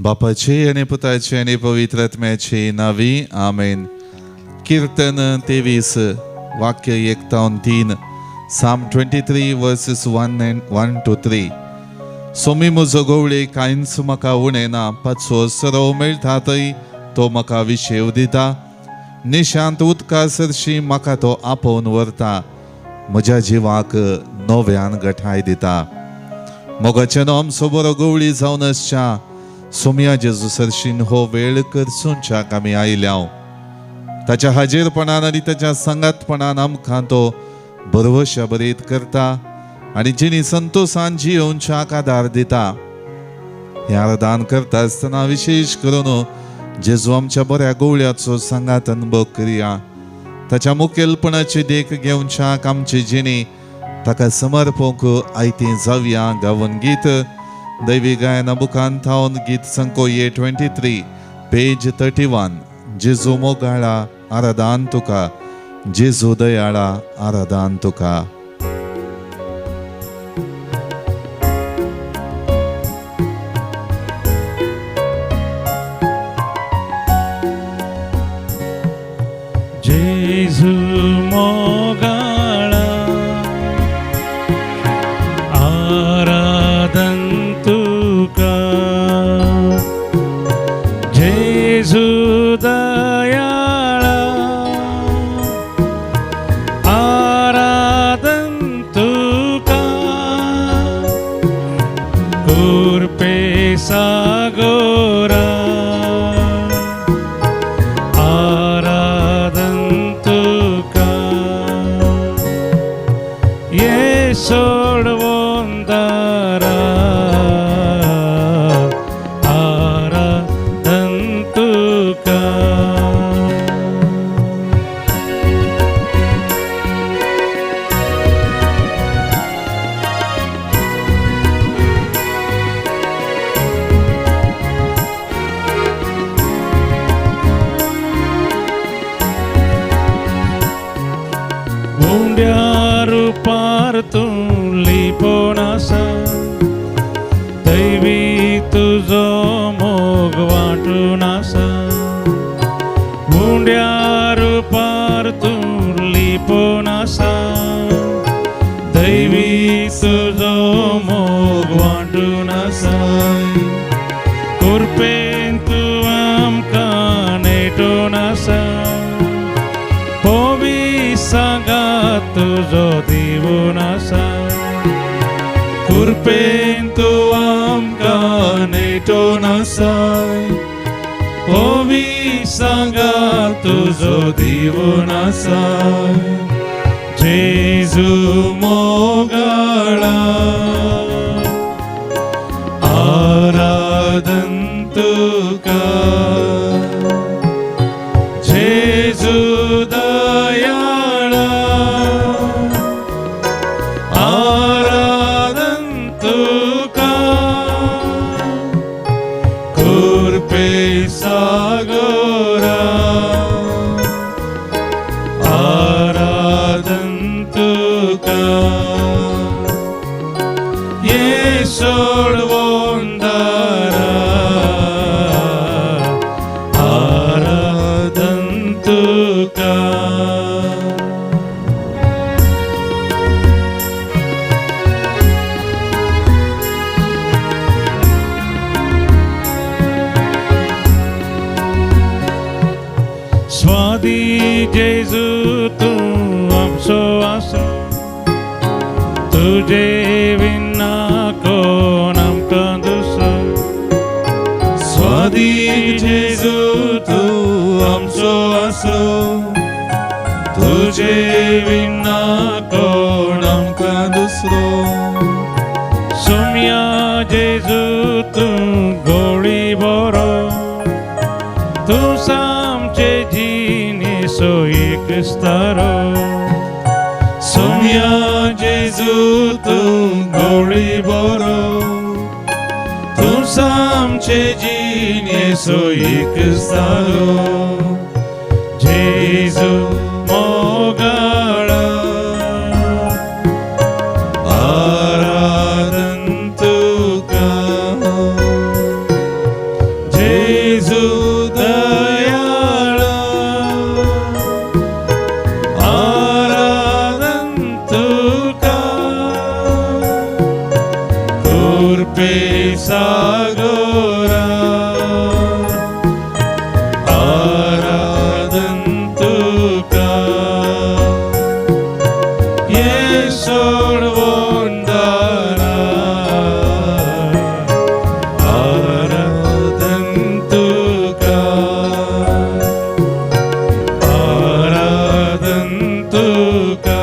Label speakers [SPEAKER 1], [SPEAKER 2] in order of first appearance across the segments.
[SPEAKER 1] बापाचे आणि पुताचे आणि पवित्र आत्म्याचे नावे आमेन. कीर्तन 23 वाक्य 1-3 Psalm 23 verses 1 to 3. सोमी म्हजो गवळे कांयच म्हाका उणें ना, पाचवो सरव मेळटा थंय तो म्हाका विशेव दिता. निशांत उदका सरशी म्हाका तो आपोवन व्हरता, म्हज्या जिवाक नव्यान घटाय दिता. मोगाचें आमचो बरो गवळी जावन आसच्या, सोम्या जेजू सरशीन हो वेळ करसूनच्याक आमी आयल्या. ताच्या हाजीरपणान आनी ताच्या संगातपणान आमकां तो बरवशा बरीत करता आनी जिणी संतोषान जियोवच्याक आदार दिता. हें आराधन करता आसतना विशेश करून जेजू आमच्या बऱ्या गवळ्याचो सांगात अनुभव करया. ताच्या मुखेलपणाची देख घेवच्याक आमची जिणी ताका समर्पक आयती जावया. गावन गीत दैवी गायना बुकान थावन गीत संकोये 23 पेज 31. जेजू मोगाळा आराधन तुका, जेजू दयाळा आराधन तुका.
[SPEAKER 2] जेजू मोगाळा आराधन तुका, जेजू दयाळा आराधन तुका, कृपे सागोरा सोडवून दारा आराधन तुका. मुंड्या रूपार तू लिपोन आसा, दैवी तुजो मोग वांटून आसा. मुंड्या रूपार तू लिपोन आसा, दैवी तुजो मोग वांटून आसा. कृपेन तू आमकां नेटून आसा, सांगात तुजो दिवून आसा. कृपेन तू आमकां नेटून आसा, होवी सांगात तुजो दिवून आसा. जेजू मोगाळा आराधन तुका, जेजू दयाळा आराधन तुका, कृपे सागोरा आराधन तुका. ये सोडवून दारा आराधन तुका. स्वादी जेजू तू आमचो आसरो, तुजे विना कोण आमकां दुसरो. स्वादी जेजू तू आमचो आसरो, तुजे विना कोण आमकां दुसरो. सोम्या जेजू तू गवळी बरो, तू आमचे जिणे सो एक स्तारो. सोम्या जेजू तू गवळी बरो, तू आमचे जिणे सो एक स्तारो. जेजू मोगाळा आराधन तुका, पेसागोरा आराधन तुका ये सोडवोंडारा आराधन तुका आराधन तुका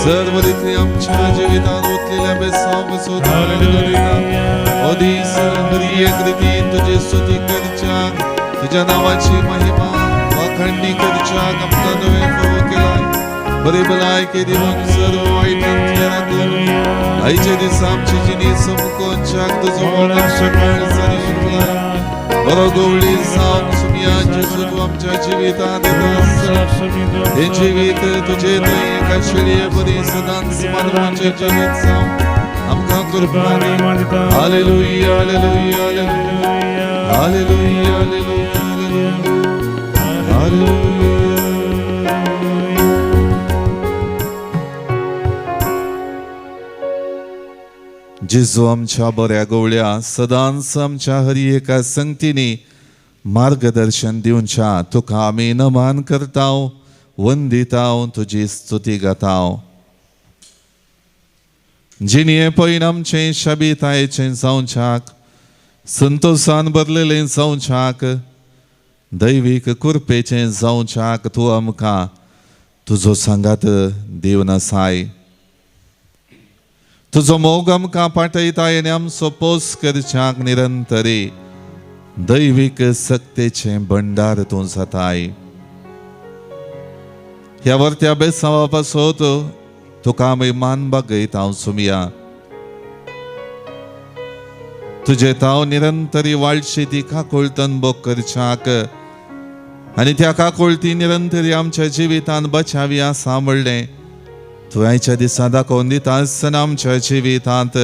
[SPEAKER 1] सर्व रीती आमच्या जीवितात ओतलेल्या बेसावसोत ओदीस हरी एक रीती तुझे स्तुती करच्या तुझ्या नावाची महिमा वाखणणी करच्या आमका नवे फव केलाय बरे भलाय के दिवन सर्व वाईटांतल्या करून आईच्या दिसा आमची जिनी समुकोनच्या तुझो मोगा शकळ सरीवर भलाय बरो गवळी साम सुमिया जेजू तू आमच्या जीवितात हे जीवित तुझे दय एका शेळये बरी सदांच मानवाचे जीवित साम आमका कृपाने hallelujah hallelujah hallelujah hallelujah hallelujah जेजू आमच्या बऱ्या गवळ्या सदांच आमच्या हरी एका संगतीने मार्गदर्शन दिवच्या तुका आमी नमान करताव वंदिताव तुझी स्तुती गाताव जिणे पयन आमचे शाबितायेचे जावच्याक संतोषान भरलेले जावच्याक दैवीक कृपेचे जावच्याक तू आमकां तुजो सांगात दिवन आसाय तुजो मोग आमकां पाठयताय आनी आमचो पोस करच्याक निरंतरी दैवीक सक्तेचे भंडार तूं जाताय ह्या वर्त्या बेसावा पासत तुका आमी मान बागयताव सुमिया तुजे ताव निरंतरी वाळशी ती काकुळतन बोग करच्याक आनी त्या काकुळती निरंतरी आमच्या जिवितान बचाविया सांभळ्ळें तू आयच्या दिसा दाखोवन दिता आसतना आमच्या जिवितांत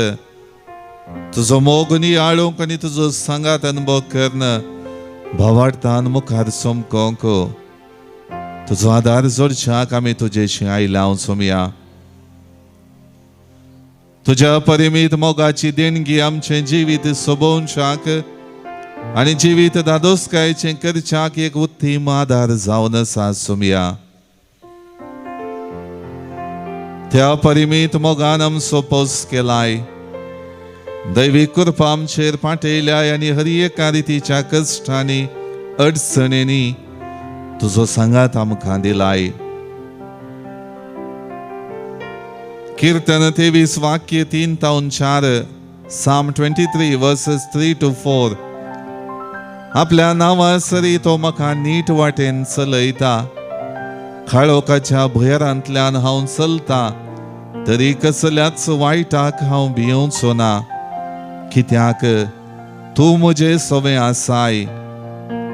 [SPEAKER 1] तुजो मोग नियाळूंक आनी तुजो सांगात अनुभव करन भवार्थान मुखार सोमकोंक तुजो आदार जोडच्याक आमी तुजेशी आयलां सुमिया तुज्या परिमीत मोगाची देणगी आमचे जिवीत सोबोवच्याक आनी जिवीत दादोसकायेचें करच्याक एक उत्तीम आदार जावन आसा सुमिया त्या परिमीत मोगान आमचो पोस केलाय दैवीक कृपा आमचेर पाठयल्याय आनी हरी एका रितीच्या कश्टांनी अडचणींनी तुजो सांगात आमकां दिलाय कीर्तन 23 वाक्य 3 ta 4 Psalm 23 verses 3 to 4 आपल्या नांवा सरी तो म्हाका नीट वाटेन चलयता काळोखाच्या भुयारांतल्यान हांव चलता तरी कसल्याच वायटाक हांव भियोंचो ना कित्याक तूं म्हजे सवें आसाय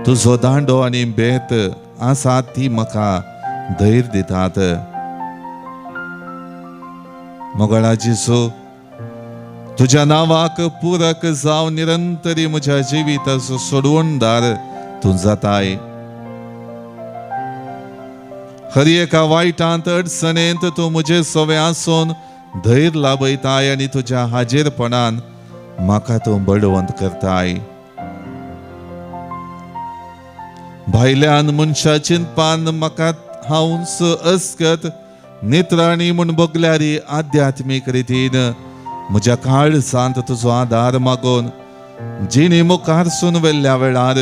[SPEAKER 1] तुजो दांडो आनी बेत आसा ती म्हाका धैर्य दितात मोगळा जेजू तुझ्या नावाक पूरक जाव निरंतरी म्हज्या जिविताचो सोडवणदार तूं जाताय हरी एका वायटांत अडचणेंत तूं म्हजे सवें आसून धैर्य लाभयताय आनी तुज्या हाजेरपणान म्हाका तूं बळवंत करताय भायल्यान मनशा चिंतपान म्हाका हांवच अस्कत नित्राणी म्हूण बगल्यारी आध्यात्मीक रितीन म्हज्या काळजांत तुजो आदार मागून जिणी मुखारसून वेल्ल्या वेळार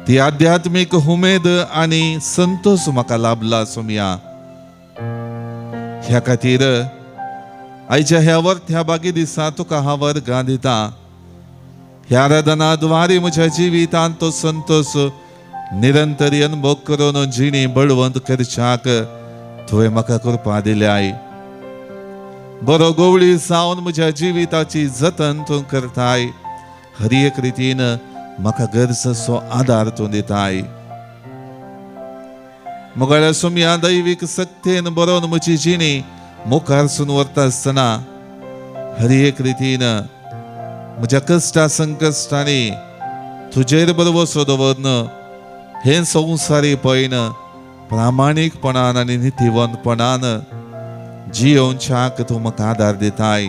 [SPEAKER 1] ती आध्यात्मीक उमेद आनी संतोष म्हाका लाभला सुमिया ह्या खातीर आयच्या ह्या वर्त्या बागी दिसा तुका हांव वर्गां दिता ह्या आराधनाद्वारे म्हज्या जिवितांत तो संतोष निरंतरी अनुभव करून जिणी बळवंत करच्याक तुवें म्हाका कृपा दिल्याय बरो गवळी जावन म्हज्या जिविताची जतन तूं करताय हरी एक रितीन म्हाका गरजेचो आदार तूं दिताय मोगळ्या सुमया दैवीक सक्तेन बरोवन म्हजी जिणी मुखारसून वरता आसतना हर एक रितीन म्हज्या कश्टा संकश्टांनी तुजेर बरोबर दवरन हे संवसारी पळयन प्रामाणीकपणान आनी नितीवंतपणान जियोवच्याक तूं म्हाका आदार दिताय.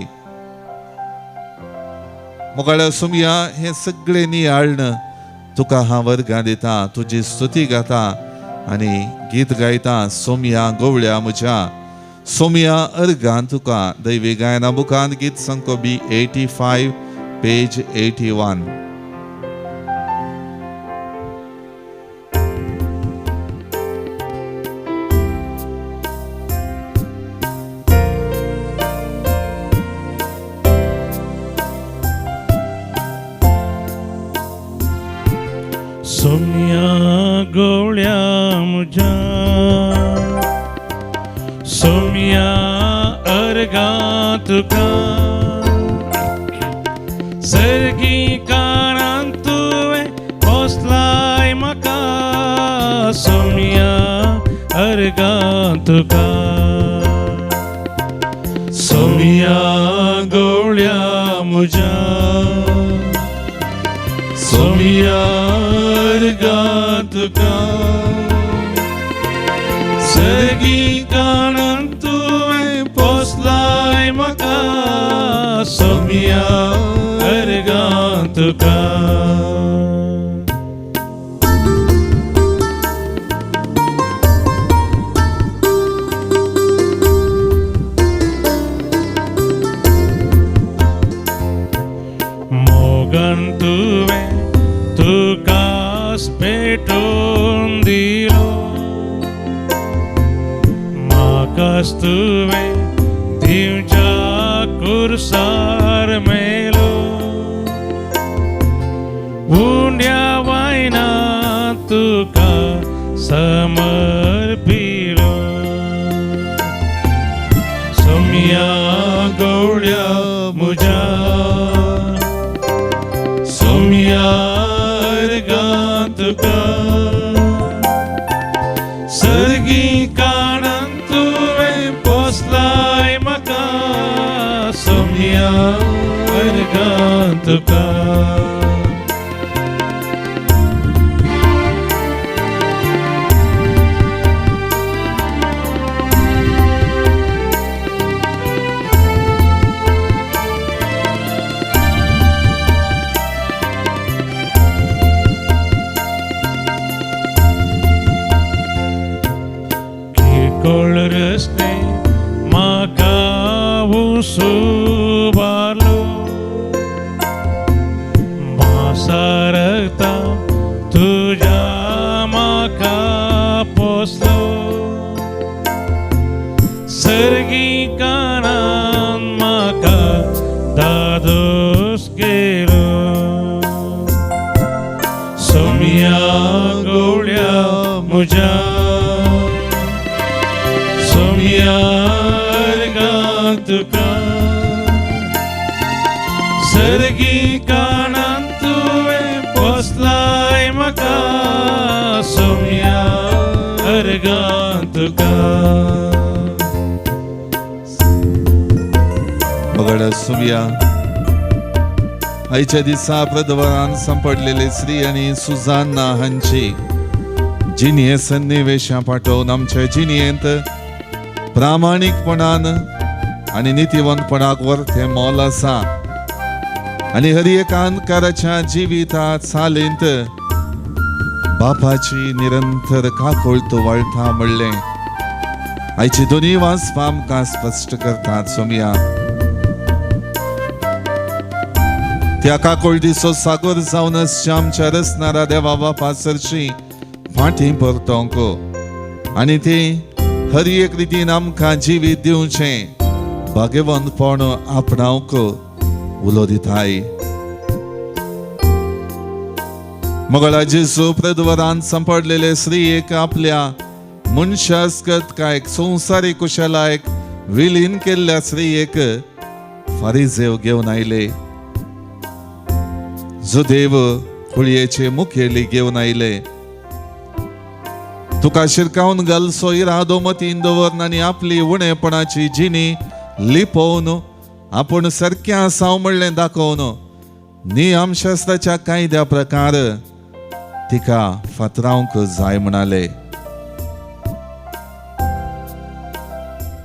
[SPEAKER 1] मोगाळ सुमया हे सगळे नियाळन तुका हांव वर्गां दिता, तुजी स्तुती गाता आनी गीत गायता. सोमया गवळ्या म्हज्या, सोमया अर्गां तुका. दैवी गायना बुकांत गीत संको B85 पेज 81.
[SPEAKER 2] सोम्या गवळ्या म्हज्या, सोम्या अर्गां तुका. सर्गी काळांत तुवें पोसलाय म्हाका, सोम्या अर्गां तुका. सोम्या गवळ्या म्हज्या, सोम्या अर्गां तुका. सर्गी काळांत तुवें पोसलाय म्हाका, सोम्या अर्गां तुका. मोगान तुवें तुकाच पेटोवन दिलो, म्हाकाच तुवें दिवच्या कुर्सार मेलो. उंड्या वायनांत तुका समर्पिलो, सोम्या गवळ्या म्हज्या, सोम्या अर्गां तुका. सर्गी काळांत तुवें पोसलाय म्हाका, सोम्या अर्गां तुका. रस्ते म्हाका उबारलो, मासारता तुज्या म्हाका पोसलो. सर्गी काळांत म्हाका दादोस केलो, सोम्या गवळ्या म्हज्या, सोम्या अर्गां तुका. सर्गी काळांत तुवें पोसलाय म्हाका, सोम्या अर्गां तुका.
[SPEAKER 1] मोगाळ सुमया आयच्या दिसा प्रदवरान सांपडलेले श्री आनी सुजान्ना हांची जिणे सन्निवेशां पाठोवन आमच्या जिणेंत प्रामाणीकपणान आनी नितीवंतपणाक वर्थे मोल आसा. आनी हर एकांतकाराच्या जिवितात चालींत बापाची निरंतर काकूळ तूं वळटा म्हणलें आयची दोनी वाचपां आमकां स्पश्ट करतात. सोमया त्या काकूळ दिसो सागोर जावन आमच्या रचणारा देवा बापा सरशी फाटीं परतोंक आनी ती हर एक रितीन आमकां जिवीत दिवचें भाग्यवंतपण आपणावंक उलो दिताय. मोगाळा जेजू प्रदवरान सांपडलेले स्त्रियेक आपल्या मनशास्कत संवसारी कुशलायक विलीन केल्ल्या स्त्रियेक फारिजेव घेवन आयले. जो देव कुळयेचे मुखेली घेवन आयले. तुका शिरकावन घालसो इरादो मतीन दवरन आनी आपली उणेपणाची जिणी लिपोवन आपण सारकें आसा म्हणलें दाखोवन नियमशास्त्राच्या कायद्या प्रकार तिका फातरावंक जाय म्हणाले.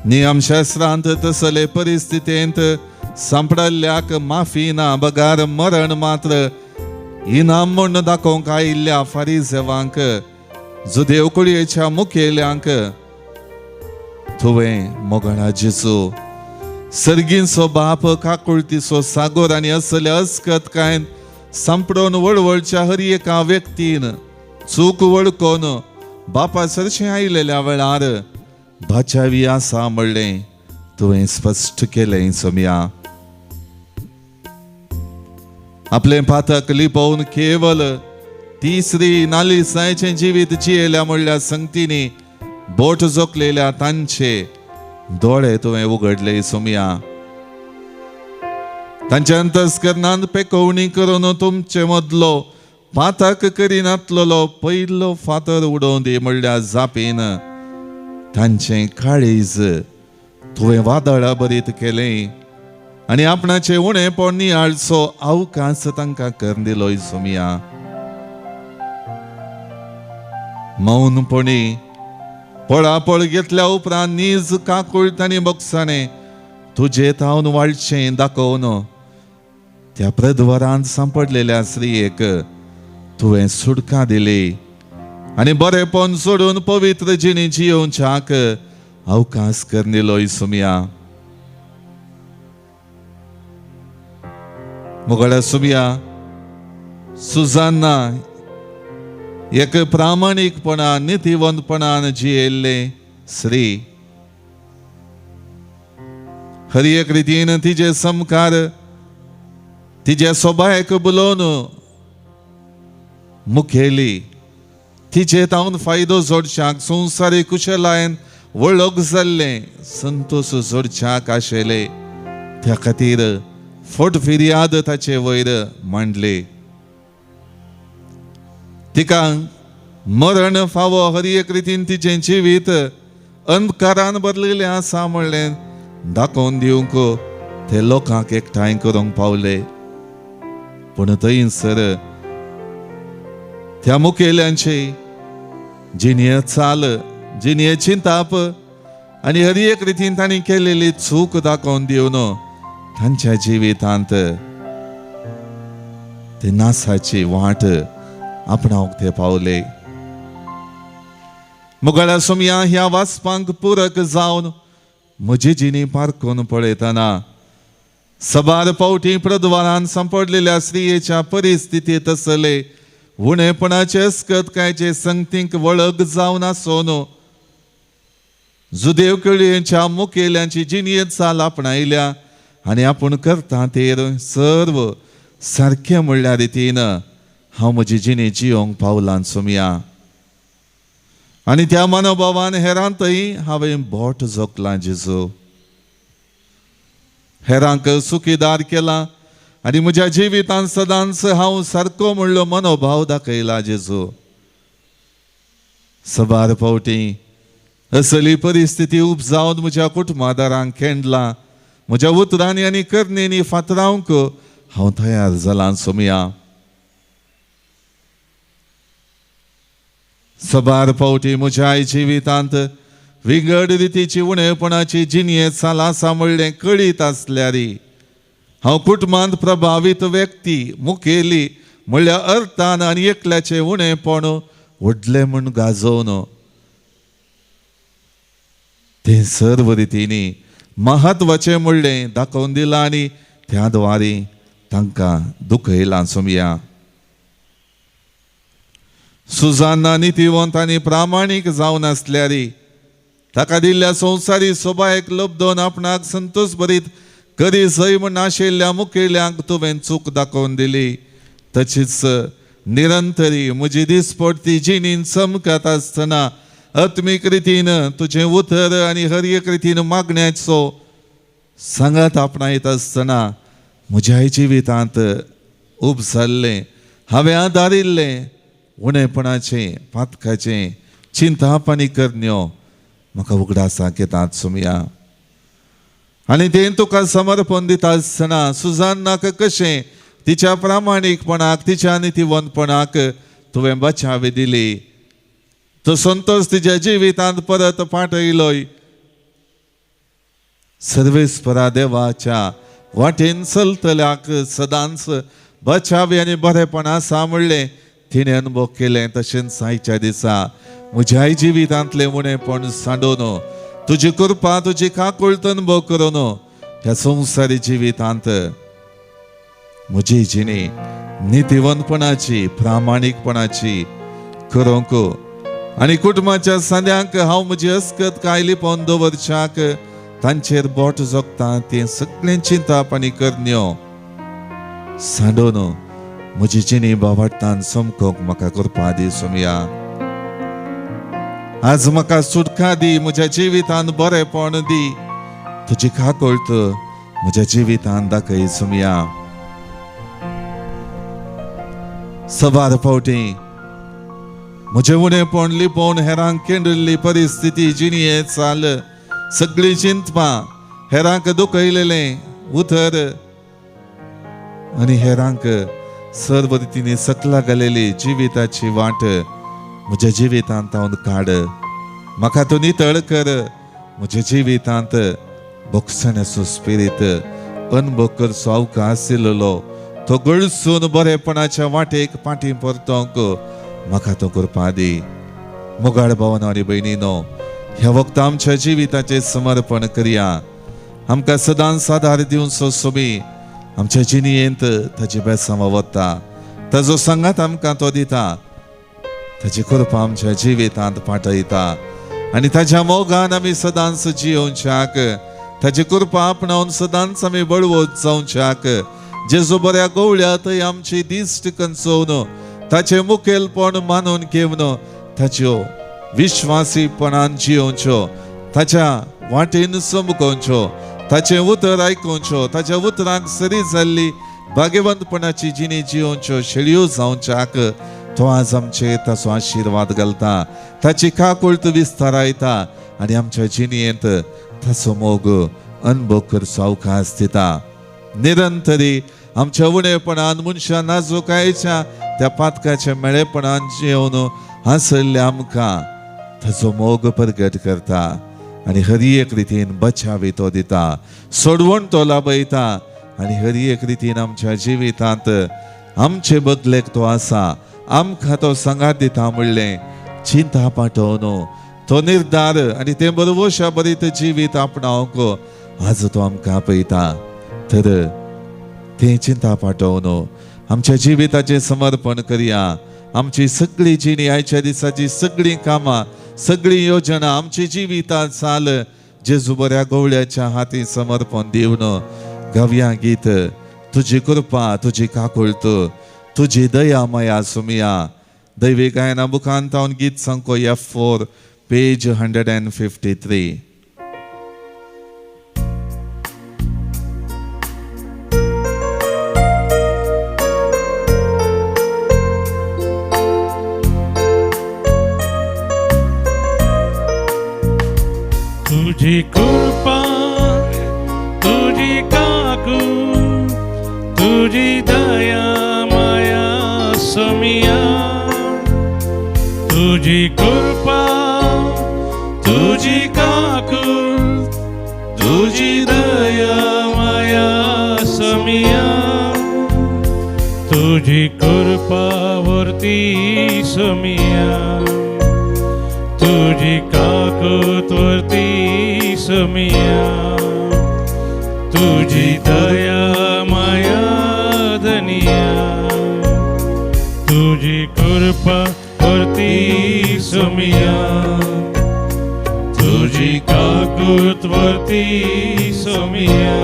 [SPEAKER 1] नियमशास्त्रांत तसले परिस्थितींत सांपडल्ल्याक माफी ना बगार मरण मात्र इनाम म्हूण दाखोवंक आयिल्ल्या फारिसेवांक जुदेव कुळयेच्या मुखेल्यांक तुवें मोगळा जेजू सर्गींचो बाप काकुळतीचो सागोर आनी असल्या अस्कतकायेन सांपडोवन वळवळच्या हर एका व्यक्तीन चूक वळखोवन बापा सरशें आयिल्ल्या वेळार बाचावी आसा म्हणलें तुवें स्पश्ट केलें सोम्या. आपले पातक लिपोवन केवल तिसरी नालिसायेचें जिवीत जियेल्या म्हणल्या संगतींनी बोट जोखलेल्या तांचे दोळे तुवें उगडले सोम्या. तांच्या अंतस्करणांत पेकोवणी करून तुमचे मदलो पातक करिनातलो पयलो फातर उडोवन दी म्हणल्या जापीन तांचें काळीज तुवें वादळा बरीत केलें आनी आपणाचे उणेपण नियाळचो अवकाश तांकां करून दिलो सोम्या. मौनपणी पळापळ घेतल्या उपरांत नीज काकुळट आनी बोगसाणें तुजे तावन वाळचें दाखोवन त्या प्रद्वारांत सांपडलेल्या स्त्रियेक तुवें सुटका दिली आनी बरेपण सोडून पवित्र जिणी जियोवच्याक अवकाश करून दिलो सोम्या. मोगळ्या सोम्या, सुजान्ना एक प्रामाणिकपणान नितीवंतपणान जियेल्ले स्त्री. हर एक रितीन तिचे समकार तिच्या सोबायक बुलोवन मुखेली तिचे तावन फायदो जोडच्याक संवसारीक कुशलायेन वळख जाल्ले संतोष जोडच्याक आशिल्ले त्या खातीर फट फिर्याद ताचे वयर मांडले. तिका मरण फावो हर एक रितीन तिचें जिवीत अंधकारान भरलेलें आसा म्हणलें दाखोवन दिवंक ते लोकांक एकठांय करूंक पावले. पूण थंयसर त्या मुखेल्यांची जिणे चाल जिणे चिंताप आनी हर एक रितीन तांणी केलेली चूक दाखोवन दिवन तांच्या जिवितांत ते नासाची वाट आपणावंक ते पावले. मोगळ्या सोम्या, ह्या वाचपांक पूरक जावन म्हजी जिणी पारखून पळयतना सबार पावटी प्रद्वारान सांपडलेल्या स्त्रियेच्या परिस्थितीत असले उणेपणाचे अस्कतकायेचे संगतींक वळख जावन आसोन जुदेव कुळयेच्या मुखेल्यांची जिणयेत चाल आपणायल्या आनी आपूण करता तेर सर्व सारकें म्हणल्या रितीन हांव म्हजी जिणी जियोंक पावलां सोम्या. आनी त्या मनोभावान हेरांतय हांवें बोट जोखलां जेजू. हेरांक सुखीदार केला आनी म्हज्या जिवितांत सदांच हांव सारको म्हणलो मनोभाव दाखयला जेजू. सबार फावटी असली परिस्थिती उपजावन म्हज्या कुटुंबादारांक खेंडला. म्हज्या उतरांनी आनी करण्यांनी फातरावंक हांव तयार जालां सोम्या. सबार फावटी म्हज्या जिवितांत विंगड रितीची उणेपणाची जिणये चाल आसा म्हणलें कळीत आसल्यारी हांव कुटुंबांत प्रभावीत व्यक्ती मुखेली म्हणल्या अर्थान आनी एकल्याचें उणेपण व्हडलें म्हूण गाजोवन तें सर्व रितींनी महत्वाचें म्हणलें दाखोवन दिलां आनी त्या द्वारे तांकां दुखयलां सोम्या. सुजान्ना नितीवंत आनी प्रामाणीक जावन आसल्यारी ताका दिल्ल्या संवसारी सोबायेक लबदोन आपणाक संतोश भरीत करी जय म्हूण आशिल्ल्या मुखेल्यांक तुवें चूक दाखोवन दिली. तशीच निरंतरी म्हजी दिसपडटी जिणीन चमकत आसतना आत्मीक रितीन तुजें उतर आनी हर एक रितीन मागण्याचो सांगात आपणायत आसतना म्हज्या जिवितांत उपजाल्लें हांवें आदारिल्लें उणेपणाचें पातकाचें चिंता पानी करण्यो म्हाका उगडासाक येतात सुमया. आनी तें तुका समर्पण दिता आसतना सुजान्नाक कशें तिच्या प्रामाणीकपणाक तिच्या नितीवंतपणाक तुवें बचावी दिली, तो संतोष तिच्या जिवितांत परत पाठयलोय. सर्वेस्परा देवाच्या वाटेन चलतल्याक सदांच बचावी आनी बरेपणा सांबाळलें तिणें अनुभव केलें. तशेंच आयच्या दिसा म्हज्याय जिवितांतलें उणेपण सांडून तुजी कृपा तुजी काकूळट अनुभव करून ह्या संवसारी जिवितांत म्हजी जिणी नितीवंतपणाची प्रामाणीकपणाची करूंक आनी कुटुंबाच्या सद्यांक हांव म्हजी अस्कत कायली पावन दवरच्याक तांचेर बोट जोगता तें सगळें चिंतापानी करण्यो सांडून म्हजी जिणी बावटान समकोंक म्हाका कृपा दी सुमया. आज म्हाका सुटका दी, म्हज्या जिवितांत बरेपण दी, तुजी काकूळट म्हज्या जिवितांत दाखय सुमया. सबार फावटी म्हजें उणेपण लिपोवन हेरांक केंडिल्ली परिस्थिती जिणये चाल सगळी चिंतपा हेरांक दुखयलेलें उतर आनी हेरांक सर्व रितींनी सकला घालेली जिविताची वाट म्हज्या जिवितांत हांव काड. म्हाका तूं नितळ कर, म्हज्या जिवितांत बोगसण्याचो स्पिरीत अनुभव करचो अवकाश आशिल्लो तो गळसून बरेपणाच्या वाटेक फाटीं परतोंक म्हाका तूं कृपा दी. मोगाळ भावांनो आनी भयणीनो, ह्या वखदां आमच्या जिविताचें समर्पण करया. आमकां सदांच आदार दिवचो सुमी आमच्या जिणयेंत ताची बेसांव वता, ताजो सांगात आमकां तो दिता, ताची कृपा आमच्या जिवितांत पाठयता आनी ताच्या मोगान आमी सदांच जियोवच्याक, ताची कृपा आपणावन सदांच आमी बळवत जावच्याक, जेजू बऱ्या गवळ्या थंय आमची दिश्ट कंचोवन ताचे मुखेलपण मानून घेवन ताच्यो विश्वासीपणान जियोवच्यो, ताच्या वाटेन समकोवच्यो, ताचे उतर आयकुच्यो, ताच्या उतरांक सरी जाल्ली भाग्यवंतपणाची जिणी जियोवच्यो शेळयो जावच्याक तो आज आमचे ताचो आशिर्वाद घालता, ताची काकूळट विस्तारायता आनी आमच्या जिणयेंत ताचो मोग अनुभव करचो अवकाश दिता. निरंतरी आमच्या उणेपणान मनशा नाजूकायेच्या त्या पातकाच्या मेळेपणान जियोवन हांसल्ले आमकां ताचो मोग प्रगट करता आनी हर एक रितीन बचावी तो दिता, सोडवण तो लाभयता आनी हर एक रितीन आमच्या जिवितांत आमचे बदलेक तो आसा, आमकां तो सांगात दिता म्हणलें चिंता पाठोवन तो निर्धार आनी ते बरोवशा बरीत जिवीत आपणावंक आज तो आमकां आपयता. तर ते चिंता पाठोवन आमच्या जिविताचें समर्पण करया. आमची सगळी जिणी आयच्या दिसाची सगळीं कामां सगळी योजना आमची जिवितांत चाल जेजू बऱ्या गवळ्याच्या हाती समर्पण दिवन गावया गीत तुजी कृपा तुजी काकूळट तुजी दया मया सुमया. दैवी गायना बुकांत हांव गीत सांगो F4 पेज 153.
[SPEAKER 2] तुझी कृपा तुझी काकू तुझी दया माया सुमया. तुझी कृपा तुझी काकू तुझी दया माया सुमया. तुझी कृपा वरती सुमया, तुझी काकूतवरती सुमया. तुझी दया माया धनिया, तुझी कृपा वरती सुमया. तुझी काकूतवरती सुमया.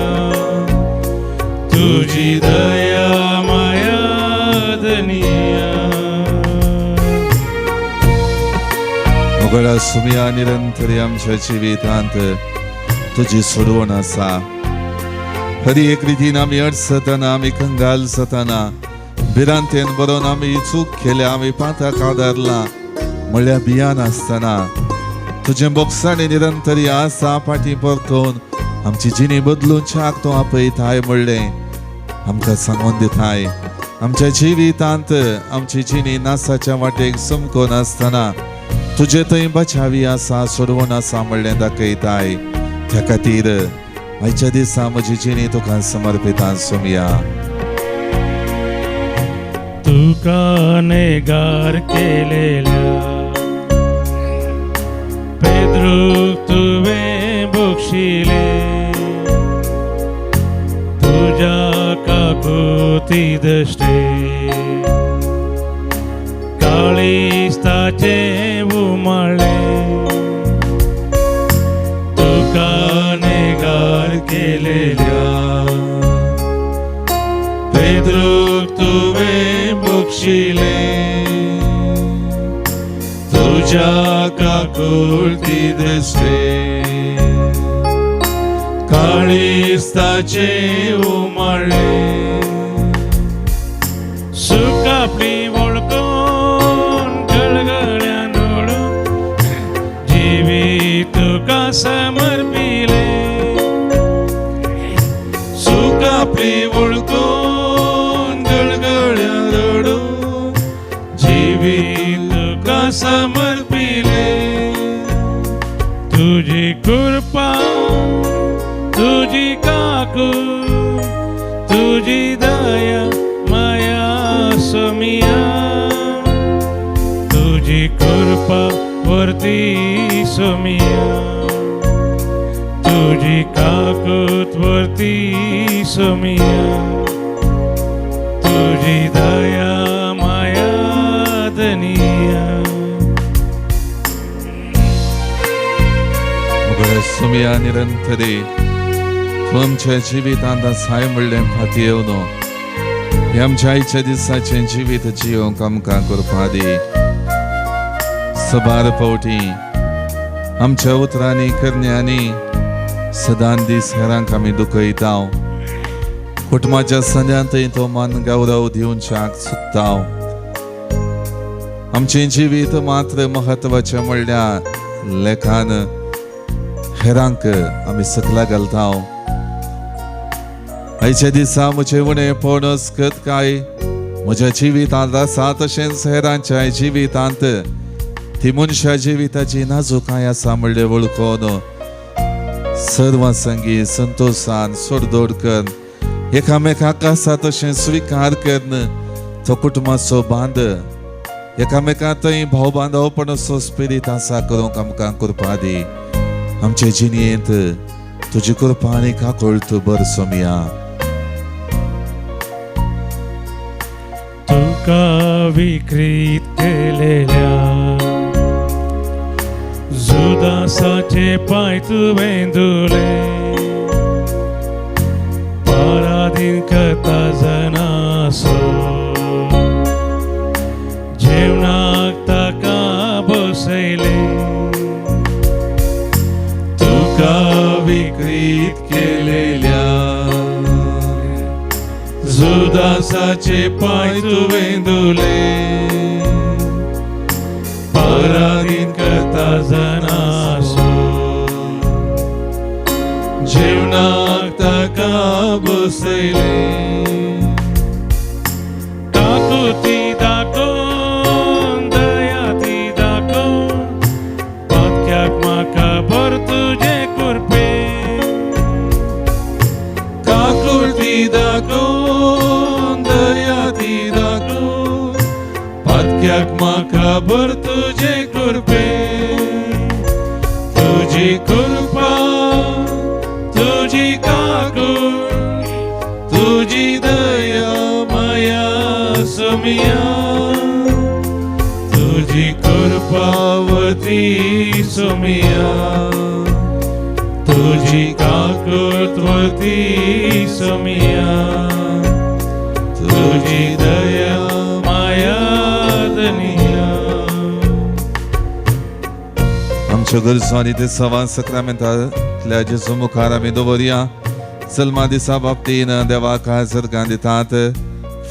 [SPEAKER 2] तुझी दया माया धनिया.
[SPEAKER 1] मोगळा सुमया निरंतरी आमच्या जिवितांत तुजी सोडवण आसा. हरी एक रितीन आमी अडसतना आमी कंगाल जातना भिरांतेन बरोवन आमी चूक केल्या आमी पाताक आदारला म्हणल्यार भियान आसतना तुझे बोगसाणे निरंतरी आसा फाटी परतून आमची जिणी बदलूनच्याक तूं आपयताय म्हणलें आमकां सांगून दिताय. आमच्या जिवितांत आमची जिणी नासाच्या वाटेक समकोन आसतना तुजे थंय बचावी आसा, सोडवून आसा म्हणलें दाखयताय. त्या खातीर आयच्या दिसा म्हजी जिणी तुका समर्पिता सोमया.
[SPEAKER 2] तुका नेगार केलेल्या पेद्रूक तुवें बक्षिले, तुझ्या काकुती दश्टे काळिस्ताचे उमाळे. तुका नेगार केलेल्या पेद्रूक तुवें बक्षिले, तुझ्या काकुळती दश्टे काळिस्ताचे उमाळे. सुख आपली वळखून गळगळ्यान ओळून जिवी तुका समर्पिले. सुख आपली वळखून गळगळ्यान ओळून जिवी तुका समर्पिले. तुझी कृपा तुझी काकू तुझी दया माया सोमिया. तुझी कृपा वरती सोमिया, तुझी काकूत वरती सोमिया. तुझी दया माया दनिया.
[SPEAKER 1] सोमया निरंतरी तूं आमच्या जिवितांत आसाय म्हणलें फाटी येवन हे आमच्या आयच्या दिसाचें जिवीत जियोंक आमकां करपा दी. सबार फावटी आमच्या उतरांनी करण्यांनी सदां दीस हेरांक आमी दुखयता. कुटुंबाच्या सद्यांतय तो मान गौरव दिवच्याक सोदता. आमचें जिवीत मात्र म्हत्वाचें म्हणल्यार लेखान हेरांक आमी सकला घालता. आयच्या दिसा म्हजें उणें पणस करत काय म्हज्या जिवितांत आसा तशेंच हेरांच्या जिवितांत ती मनशा जिविताची नाजूकाय आसा म्हणलें वळखून सर्वांसंगी संतोषान सोडदोड कर एकामेकाक आसा तशें स्विकार करन तो कुटुंबाचो बांद एकामेका थंय भाव बांदवपणाचो स्पिरीत आसा करूंक आमकां करपा दी. आमचे जिणेंत तुजी कृपा आनी काकूळ तूं बर सोमया.
[SPEAKER 2] तुका विकृत केलेल्या जुदासाचे पाय तुवें धुले. पराधीन करता जनासो जेवणाक ताका बसयले. तुका विकृत केलेल्या जुदासाचे पाय तुवें धुले. पराधीन करता जनासो जेवणाक ताका बसयले. काकुती दाखोवन दया ती दाखोवन पातक्याक म्हाका भर तुजे कृपे. काकुळती दाखोवन दया ती दाखोवन पातक्याक म्हाका भर तुजे कृपे. तुजी कृपा तुजी काकूळ तुजी दया माया सोमिया. तुजी कृपावती सोमिया. तुझी काकुळवती सोमिया. तुझी दया माया दनिया.
[SPEAKER 1] आमच्या गरजो आनी ते सवा सक्रामेंतांतल्या जेजू मुखार आमी दवरया. सल्मा दिसा बाबतीन देवाक हाजर दितात.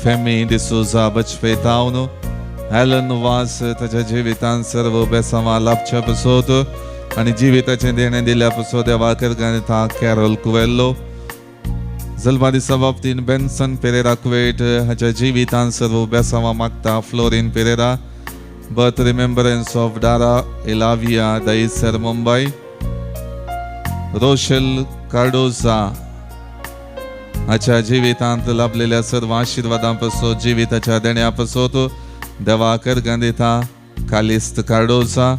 [SPEAKER 1] फेमी डिसोजा बचपेतावन हॅलन वास ताच्या जिवितांत सर्व बेसांवां लाभच्या पसोत आनी जिविताचें देणें दिल्या पसोत देवा करगानिता कॅरोल कुवेल्लो जल्मा दिसा बाबतीन बेन्सन पेरेरा कुवेट हाच्या जिवितांत सर्व बेसांवां मागता fluorine Pereira birth remembrance of डारा एलाविया दईसर मुंबई रोशेल कार्डोजा हाच्या जिवितांत लाभलेल्या सर्व आशिर्वादां पसोत जिविताच्या देण्या पसोत देवा करगानिता कालिस्त कार्डोजा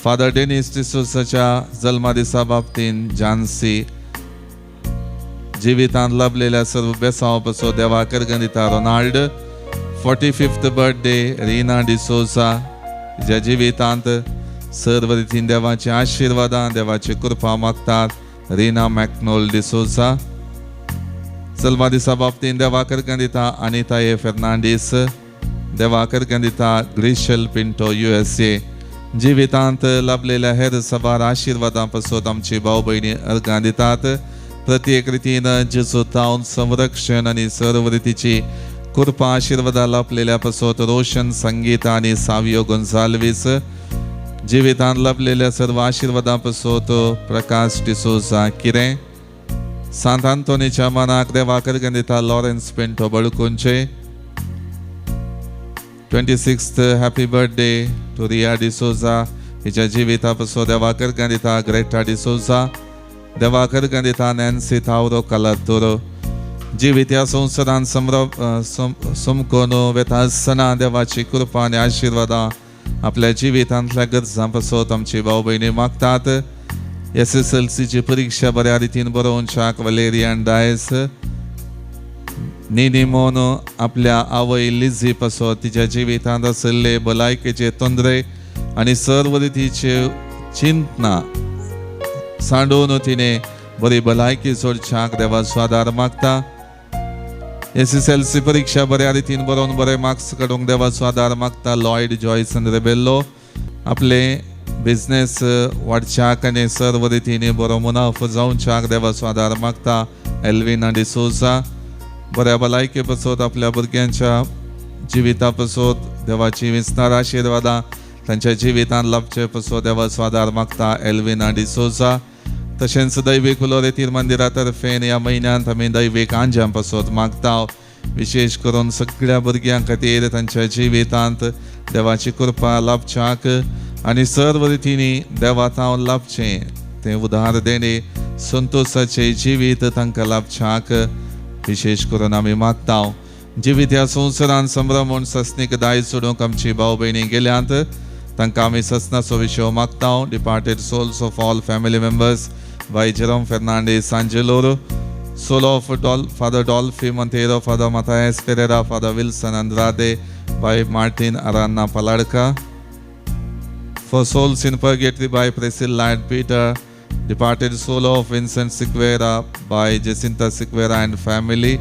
[SPEAKER 1] फादर डेनिस डिसोसाच्या जल्मा दिसा बाबतीन जानसी जिवितांत लाभलेल्या सर्व बेसांव पसोत देवा करगानिता Ronald 45th birthday Reena D'Souza ज्या जिवितांत सर्व रितीन देवाची आशिर्वादां देवाची कृपा मागतात रीना मॅक्नोल डिसोसा जल्मा दिसा बाबतीन देवा करगानिता अनिता ए फेर्नांडीस देवा करगानिता ग्रिशेल पिंटो USA जिवितांत लाभलेल्या हेर सबार आशिर्वादां पसोत आमची भाव भयणी अर्गां दितात प्रत्येक रितीन जेजू तावन संरक्षण आनी सर्व रितीची कृपा आशिर्वादां लाभलेल्या पसोत रोशन संगीता आनी सावियो गोन्साल्वीस जिवितांत लाभलेल्या सर्व आशिर्वादां पसोत प्रकाश डिसोजा किरें सांत आंतोनीच्या मनाक देवा करगानिता लॉरेन्स पिंटो बळकुंचे 26th happy birthday to Riya D'Souza हिच्या जिविता पसोत देवा करगानिता ग्रेटा डिसोजा देवा करगानिता नॅन्सी थावरो कलातुरो जिवित्या संवसारांत समकोन वेता आसतना देवाची कृपा आनी आशिर्वादां आपल्या जिवितांतल्या गरजां पसोत आमची भाव भयणी मागतात SSLCची परीक्षा बऱ्या रितीन बरोवनशाक वलेरियन डायस निनी मोन आपल्या आवय लिझी पसोत तिच्या जिवितांत आशिल्ले भलायकेचे तोंदरे आनी सर्व रितीचे चिंतना सांडून तिने बरी भलायकी सोडच्याक देवाचो आदार मागता SSLC परीक्षा बऱ्या रितीन बरोवन बरे मार्क्स काडूंक देवाचो आदार मागता लॉयड जॉयसन रेबेल्लो आपले बिझनेस वाडच्याक आनी सर्व रितीन बरो मुनाफो जावच्याक देवाचो आदार मागता एल्विना डिसोजा बऱ्या भलायके पसोत आपल्या भुरग्यांच्या जिविता पसोत देवाची विस्तार आशिर्वादां तांच्या जिवितांत लाभचे पसोत देवाचो आदार मागता एल्विना डिसोजा तशेंच दैवीक उलोरेतीर मंदिरा तर्फेन ह्या म्हयन्यांत आमी दैवीक आंज्यां पसोत मागता विशेष करून सगळ्या भुरग्यां खातीर तांच्या जिवितांत देवाची कृपा लाभच्याक आनी सर्व रितीनी देवा तावन लाभचें तें उदार देणे संतोषाचे जिवीत तांकां लाभच्याक विशेष करून आमी मागता जिवीत ह्या संवसारांत संभ्रमून सस्नीक दाय सोडूंक आमची भाव भयणी गेल्यांत तांकां आमी ससनाचो विशय मागता departed souls of all family members by Jerome Fernandes सांजेलोर soul of Father Dolphy Monteiro Father Mathias Pereira Father Wilson Andrade by Martin Aranha Paladka for souls in purgatory by Priscilla and Peter departed soul of Vincent Siqueira by Jacinta Siqueira and family,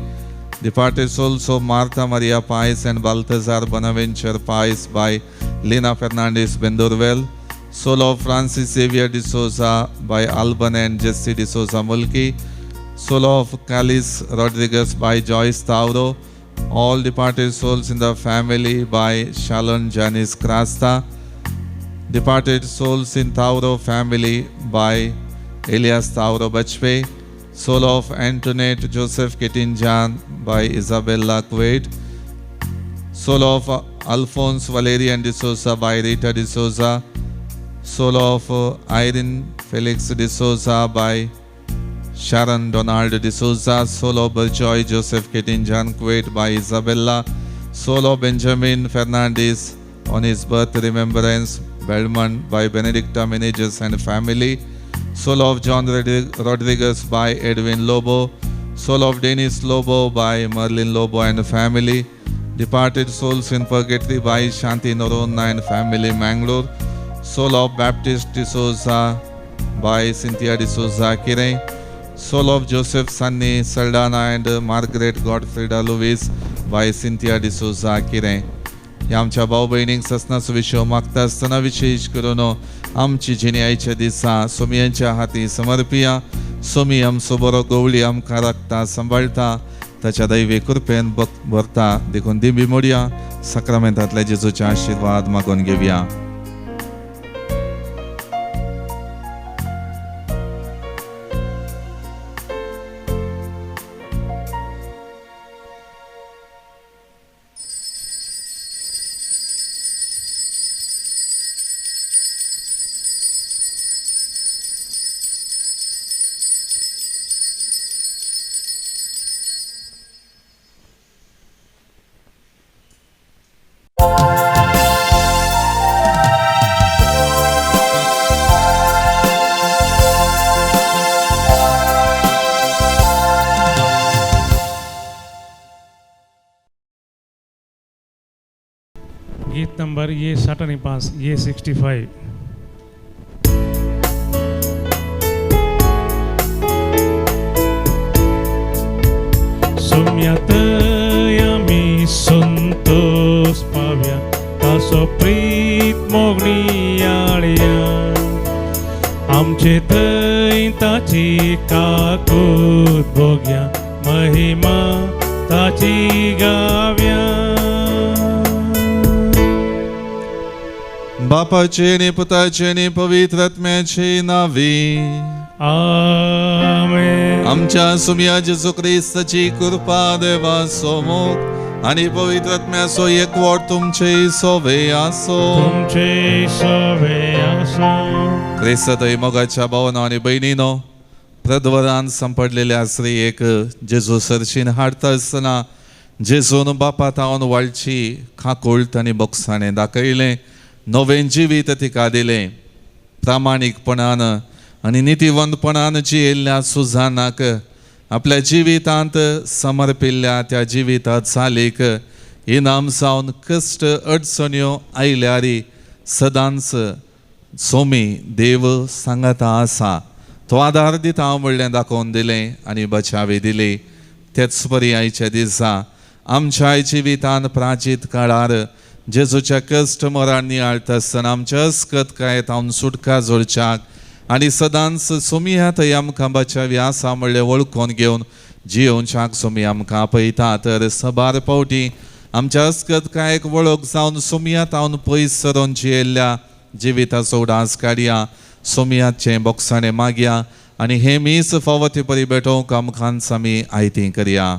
[SPEAKER 1] departed souls of Martha Maria Pais and Balthazar Bonaventure Pais by Lina Fernandez Bendurwell, soul of Francis Xavier de Souza by Alban and Jesse de Souza Mulki, soul of Calis Rodriguez by Joyce Tauro, all departed souls in the family by Shalon Janice Krasta, departed souls in Tauro family by Elias Tauro Bachpe, soul of Antoinette Joseph Ketinjan by Isabella Kuwait, soul of Alphonse Valerian de Souza by Rita de Souza, soul of Irene Felix de Souza by Sharon Donald de Souza, soul of Berjoy Joseph Ketinjan Kuwait by Isabella, soul of Benjamin Fernandez on his birth remembrance Belmont by Benedicta Meneges and family, soul of John Rodriguez by Edwin Lobo, soul of Dennis Lobo by Merlin Lobo and family, departed souls in purgatory by Shanti Norona and family Mangalore, soul of Baptist de Souza by Cynthia de Souza Kirai, soul of Joseph Sunny Saldana and Margaret Godfrida Lewis by Cynthia de Souza Kirai. ह्या आमच्या भाव भयणींक ससनाचो विशय मागता आसतना विशेष करून आमची जिणेच्या दिसा सोमियांच्या हाती समर्पिया सोमी आमचो बरो गवळी आमकां राखता सांबाळटा ताच्या दैवी कृपेन भरता देखून दिंबी मोडया साक्रामेंतांतले जेजूचे आशीर्वाद मागून घेवया.
[SPEAKER 2] गीत नंबर ये 65 ये 65. सोम्यात आम्ही संतोष पाव्या तासो प्रीत मोगणी आळया आमचे थंय ताची काकूत भोग्या महिमा ताची गाव्या.
[SPEAKER 1] बापाचे आणि पुताचे आणि पवित्र आत्म्याचे नावे.
[SPEAKER 2] आमेन.
[SPEAKER 1] आमच्या सुमिया जेजू ख्रिस्ताची कृपा देवा सोमोग आणि पवित्र आत्म्याचो एकवट तुमचे सोवे आसो.
[SPEAKER 2] तुमचे सोवे आसो.
[SPEAKER 1] ख्रिस्त मोगाच्या भावना आणि बहिणीनो, प्रद्वरान संपडलेल्या स्त्रियेक जेजू सरशीन हाडता आसतना जेजून बापा तावन वाळची खाकोळट आनी बोगसाणें दाखयलें. नवें जिवीत तिका दिलें. प्रामाणीकपणान आनी नितीवंतपणान जियेल्ल्या सुजानाक आपल्या जिवितांत समर्पिल्ल्या त्या जिविता चालीक इनाम जावन कश्ट अडचण्यो आयल्यारी सदांच सोमी देव सांगता आसा. तो आदार दिता म्हणलें दाखोवन दिलें आनी बचावी दिली. तेच परी आयच्या दिसा आमच्या जिवितांत प्राचीत काळार जेजूच्या कश्ट मरण नियाळटा आसतना आमच्या अस्कतकायेंत हांव सुटका जोडच्याक आनी सदांच सोमियात आमकां बचावी आसा म्हणलें वळखून घेवन जियोवच्याक सोमी आमकां आपयता. तर सबार पावटी आमच्या अस्कतकायेक वळख जावन सोमियात हांव पयस सरून जियेल्ल्या जिविताचो उडास काडया. सोमियाचें बोगसाणें मागया आनी हे मीस फावो ते परी भेटोवंक आमकां आमी आयती करया.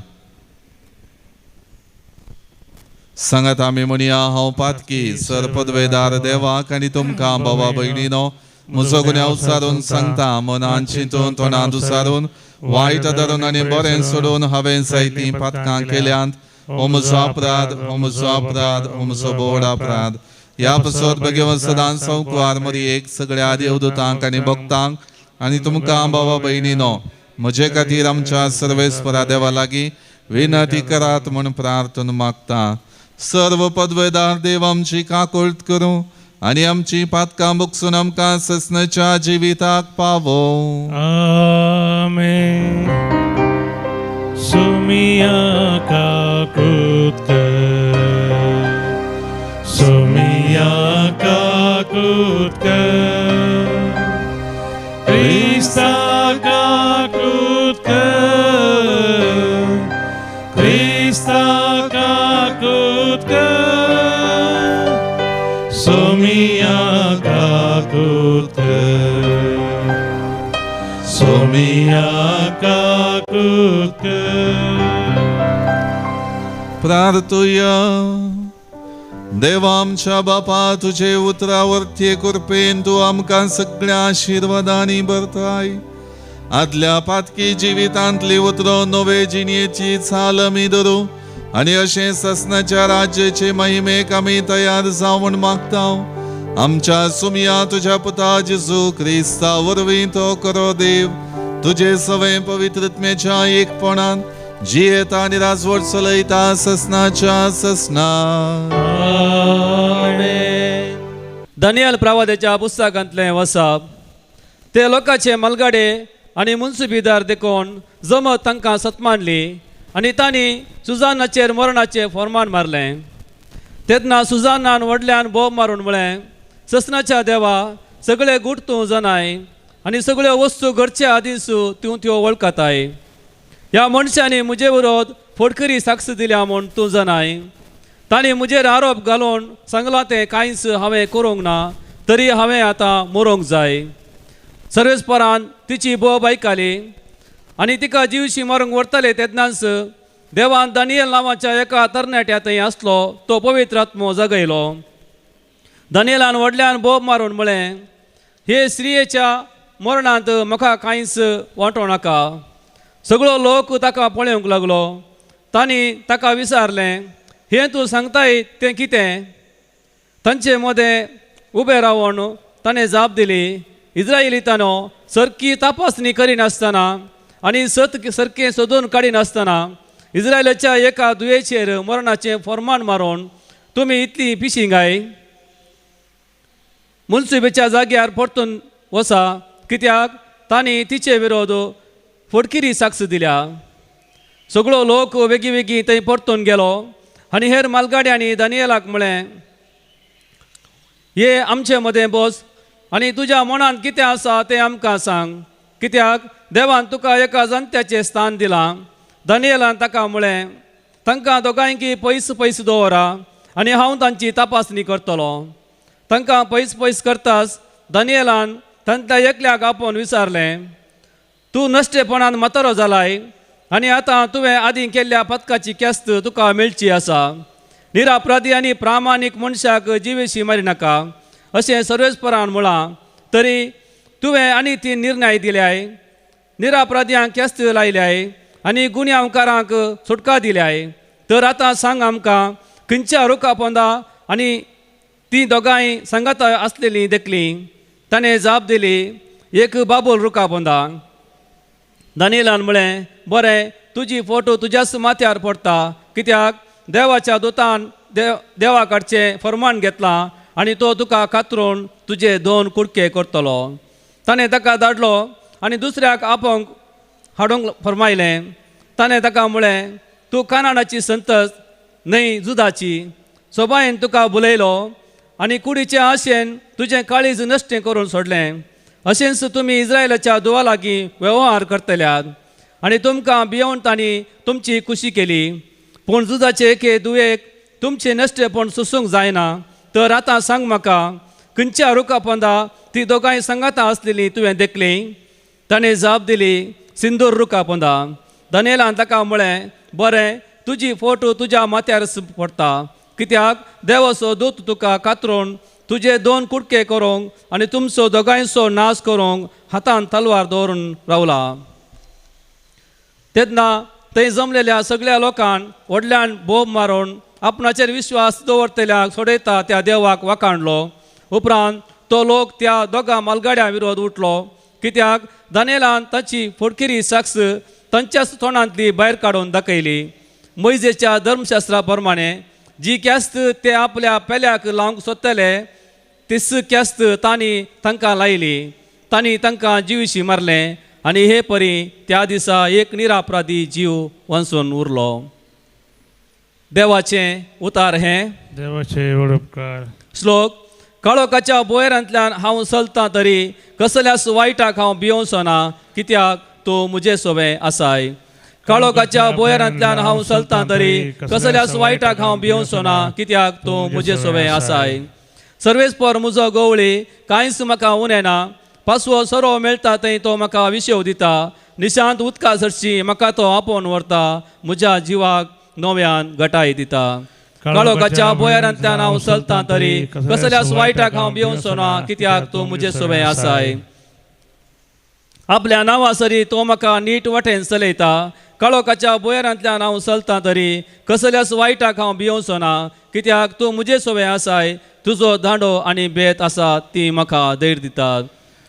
[SPEAKER 1] सांगात आमी म्हणया हांव पातकी सर पदवेदार देवाक आनी तुमकां भावा भयणीनो म्हजो गुन्यांव उसारून सांगता. मनान चिंतून तोंडांत उसारून वायट धरून आनी बरें सोडून हांवें जायतीं पातकां केल्यांत. हो म्हजो अपराध, हो म्हजो अपराध, हो म्हजो बोड अपराध. ह्या पासत बेगीन सदांच संकवार मरी एक सगळ्या देवदूतांक आनी भक्तांक आनी तुमकां भावा भयणीनो म्हजे खातीर आमच्या सर्वेस्परा देवा लागीं विनंती करात म्हूण प्रार्थना मागता. सर्व पदवेदार देव आमची काकूळट करूं आनी आमची पातकां बुकसून आमकां ससनाच्या जिविताक पावो.
[SPEAKER 2] आमेन. सोमिया काकूत कर, सोमिया काकूत कर, ख्रिस्ता काकूत कर, ख्रिस्ता काकूत कर, सोमिया काकूत कर, सोमिया काकूत कर.
[SPEAKER 1] प्रार्थुया. देवा आमच्या बापा तुझे उतरावर्ती कृपेन तू आमकां सगळ्या आशिर्वादांनी भरताय. आदल्या पातकी जिवितांतली उतरो नवे जिणेची चाल आमी धरूं आनी अशें ससनाच्या राज्याचे महिमेक आमी तयार जावून मागता. आमच्या सुमिया तुझ्या पुता जेजू ख्रिस्ता वरवीं तो करो देव तुझे सवे पवित्रत्मेच्या एकपणान जियेता आनी राजवट चलयता ससनाच्या ससना.
[SPEAKER 3] दानियल प्रवाद्याच्या पुस्तकांतलें वचप. ते लोकांचे मलगाडे आनी मुन्सिपीदार देखून जमत तांकां सतमानली आनी तांणी सुजानाचेर मरणाचें फर्मान मारलें. तेन्ना सुजानान व्हडल्यान बोब मारून म्हळें, ससनाच्या देवा सगळे गुट तूं जाणाय आनी सगळ्यो वस्तू घडचे आदींच त्यो वळखताय. ह्या मनशांनी म्हजे विरोध फोडकरी साक्ष दिल्या म्हूण तूं जाणाय. तांणी म्हजेर आरोप घालून सांगलां तें कांयच हांवें करूंक ना, तरी हांवें आतां मरूंक जाय. सर्वेस्परान तिची बोब आयकली आनी तिका जीवशी मारूंक व्हरतले तेन्नाच देवान दानियल नांवाच्या एका तरणाट्या थंय आसलो तो पवित्र आत्मो जगयलो. दानियेलान व्हडल्यान बोब मारून म्हळें, हे स्त्रियेच्या मरणांत म्हाका कांयच वांटो नाका. सगळो लोक ताका पळोवंक लागलो. तांणी ताका विचारलें, हें तूं सांगताय तें कितें? तांचे मदें उबें रावन ताणें जाप दिली, इस्रायेलीतानो सरकी तपासणी करिनासतना आनी सारकें सोदून काडिनासतना इस्रायलाच्या एका दुयेचेर मरणाचें फर्माण मारून तुमी इतली पिशींगाय. मुन्सिबेच्या जाग्यार परतून वसा, कित्याक तांणी तिचे विरोध फोडकिरी साक्ष दिल्या. सगळो लोक वेगी वेगी थंय परतून गेलो आनी हेर मालगाड्यांनी दानियेलाक म्हळें, ये आमचे मदें बस आनी तुज्या मनांत कितें आसा तें आमकां सांग, कित्याक देवान तुका एका जाणट्याचें स्थान दिलां. दानियेलान ताका म्हळें, तांकां दोगांयकी पयस पयस दवरा आनी हांव तांची तपासणी करतलो. तांकां पयस पयस करताच दानियेलान तांतल्या एकल्याक आपोवन विचारलें, तूं नश्टेपणान म्हातारो जालाय आनी आतां तुवें आदीं केल्ल्या पदकाची केस्त तुका मेळची आसा. निरापराधी आनी प्रामाणीक मनशाक जिवेशी मारी नाका अशें सर्वेस्परान म्हळां, तरी तुवें आनी 3 निर्णय दिल्याय. निरापराध्यांक केस्त लायल्याय आनी गुन्यांवकारांक सुटका दिल्याय. तर आतां सांग आमकां, खंयच्या रुखा पोंदा आनी ती दोगांय सांगाता आसलेलीं देखली? ताणें जाप दिली, एक बाबूल रुखा पोंदा. दानियेलान म्हळें, बरें, तुजी फोटो तुज्याच माथ्यार पडटा, कित्याक देवाच्या दोतान देवा कडचें फर्माण घेतलां आनी तो तुका कातरून तुजे 2 कुडके करतलो. ताणें ताका धाडलो आनी दुसऱ्याक आपोवंक हाडूंक फरमायलें. ताणें ताका म्हळें, तूं कानानाची संतत न्हय जुदाची. सोबायेन तुका बुलयलो आनी कुडीचे आशेन तुजें काळीज नश्टें करून सोडलें. अशेंच तुमी इस्रायलाच्या दुवा लागीं वेव्हार करतल्यात आनी तुमकां भियोवन तांणी तुमची खुशी केली. पूण जुदाचे एके दुयेक तुमचें नश्टेपण सुसूंक जायना. तर आतां सांग म्हाका, खंयच्या रुखा पोंदा ती दोगांय सांगाता आसलेलीं तुवें देखलीं? ताणें जाप दिली, सिंदूर रुखा पोंदा. दानियेलान ताका म्हळें, बरें, तुजी फोटो तुज्या माथ्यार पडटा, कित्याक देवाचो दूत तुका कातरून तुजे 2 कुडके करूंक आनी तुमचो दोगांयचो नाश करूंक हातांत तलवार दवरून रावला. तेन्ना थंय जमलेल्या सगळ्या लोकांक व्हडल्यान बोब मारून आपणाचेर विश्वास दवरतल्याक सोडयता त्या देवाक वाखाणलो. उपरांत तो लोक त्या दोगा मालगाड्यां विरोध उठलो, कित्याक दानियेलान ताची फोडकिरी साक्ष तांच्याच तोंडांतली भायर काडून दाखयली. मोइजेच्या धर्मशास्त्रा प्रमाणे जी केस्त ते आपल्या पेल्याक लावंक सोदताले तीच केस्त तांणी तांकां लायली. तांणी तांकां जिवीशी मारलें आनी हे परी त्या दिसा एक निरापराधी जीव वांचून उरलो. देवाचें उतार हें.
[SPEAKER 2] देवाचे उपकार.
[SPEAKER 3] श्लोक. काळोखाच्या बोयरांतल्यान हांव चलतां तरी कसल्याच वायटाक हांव भियोंचो ना, कित्याक तूं म्हजे सोबे आसाय. काळोखाच्या बोयरांतल्यान हांव चलतां तरी कसल्याच वायटाक हांव भियोंचो ना, कित्याक तूं म्हजे सोबे आसाय. सर्वेस्पर म्हजो गवळी, कांयच म्हाका उणें ना. पासवो सोरो मेळटा थंय तो म्हाका विशेव दिता. निशांत उदका सरशी म्हाका तो आपोवन व्हरता. म्हज्या जिवाक नव्यान घटाय दिता. काळोखाच्या बोयरांतल्यान हांव चलतां तरी कसल्याच वायटाक हांव भियोंचो ना, कित्याक तूं म्हजे सोबे आसाय. आपल्या नांवा सरी तो म्हाका नीट वाटेन चलयता. काळोखाच्या बोयरांतल्यान हांव चलतां तरी कसल्याच वायटाक हांव भियोंचो ना, कित्याक तूं म्हजे सोबे आसाय. तुजो दांडो आनी बेत आसा ती म्हाका धैर्य दितात.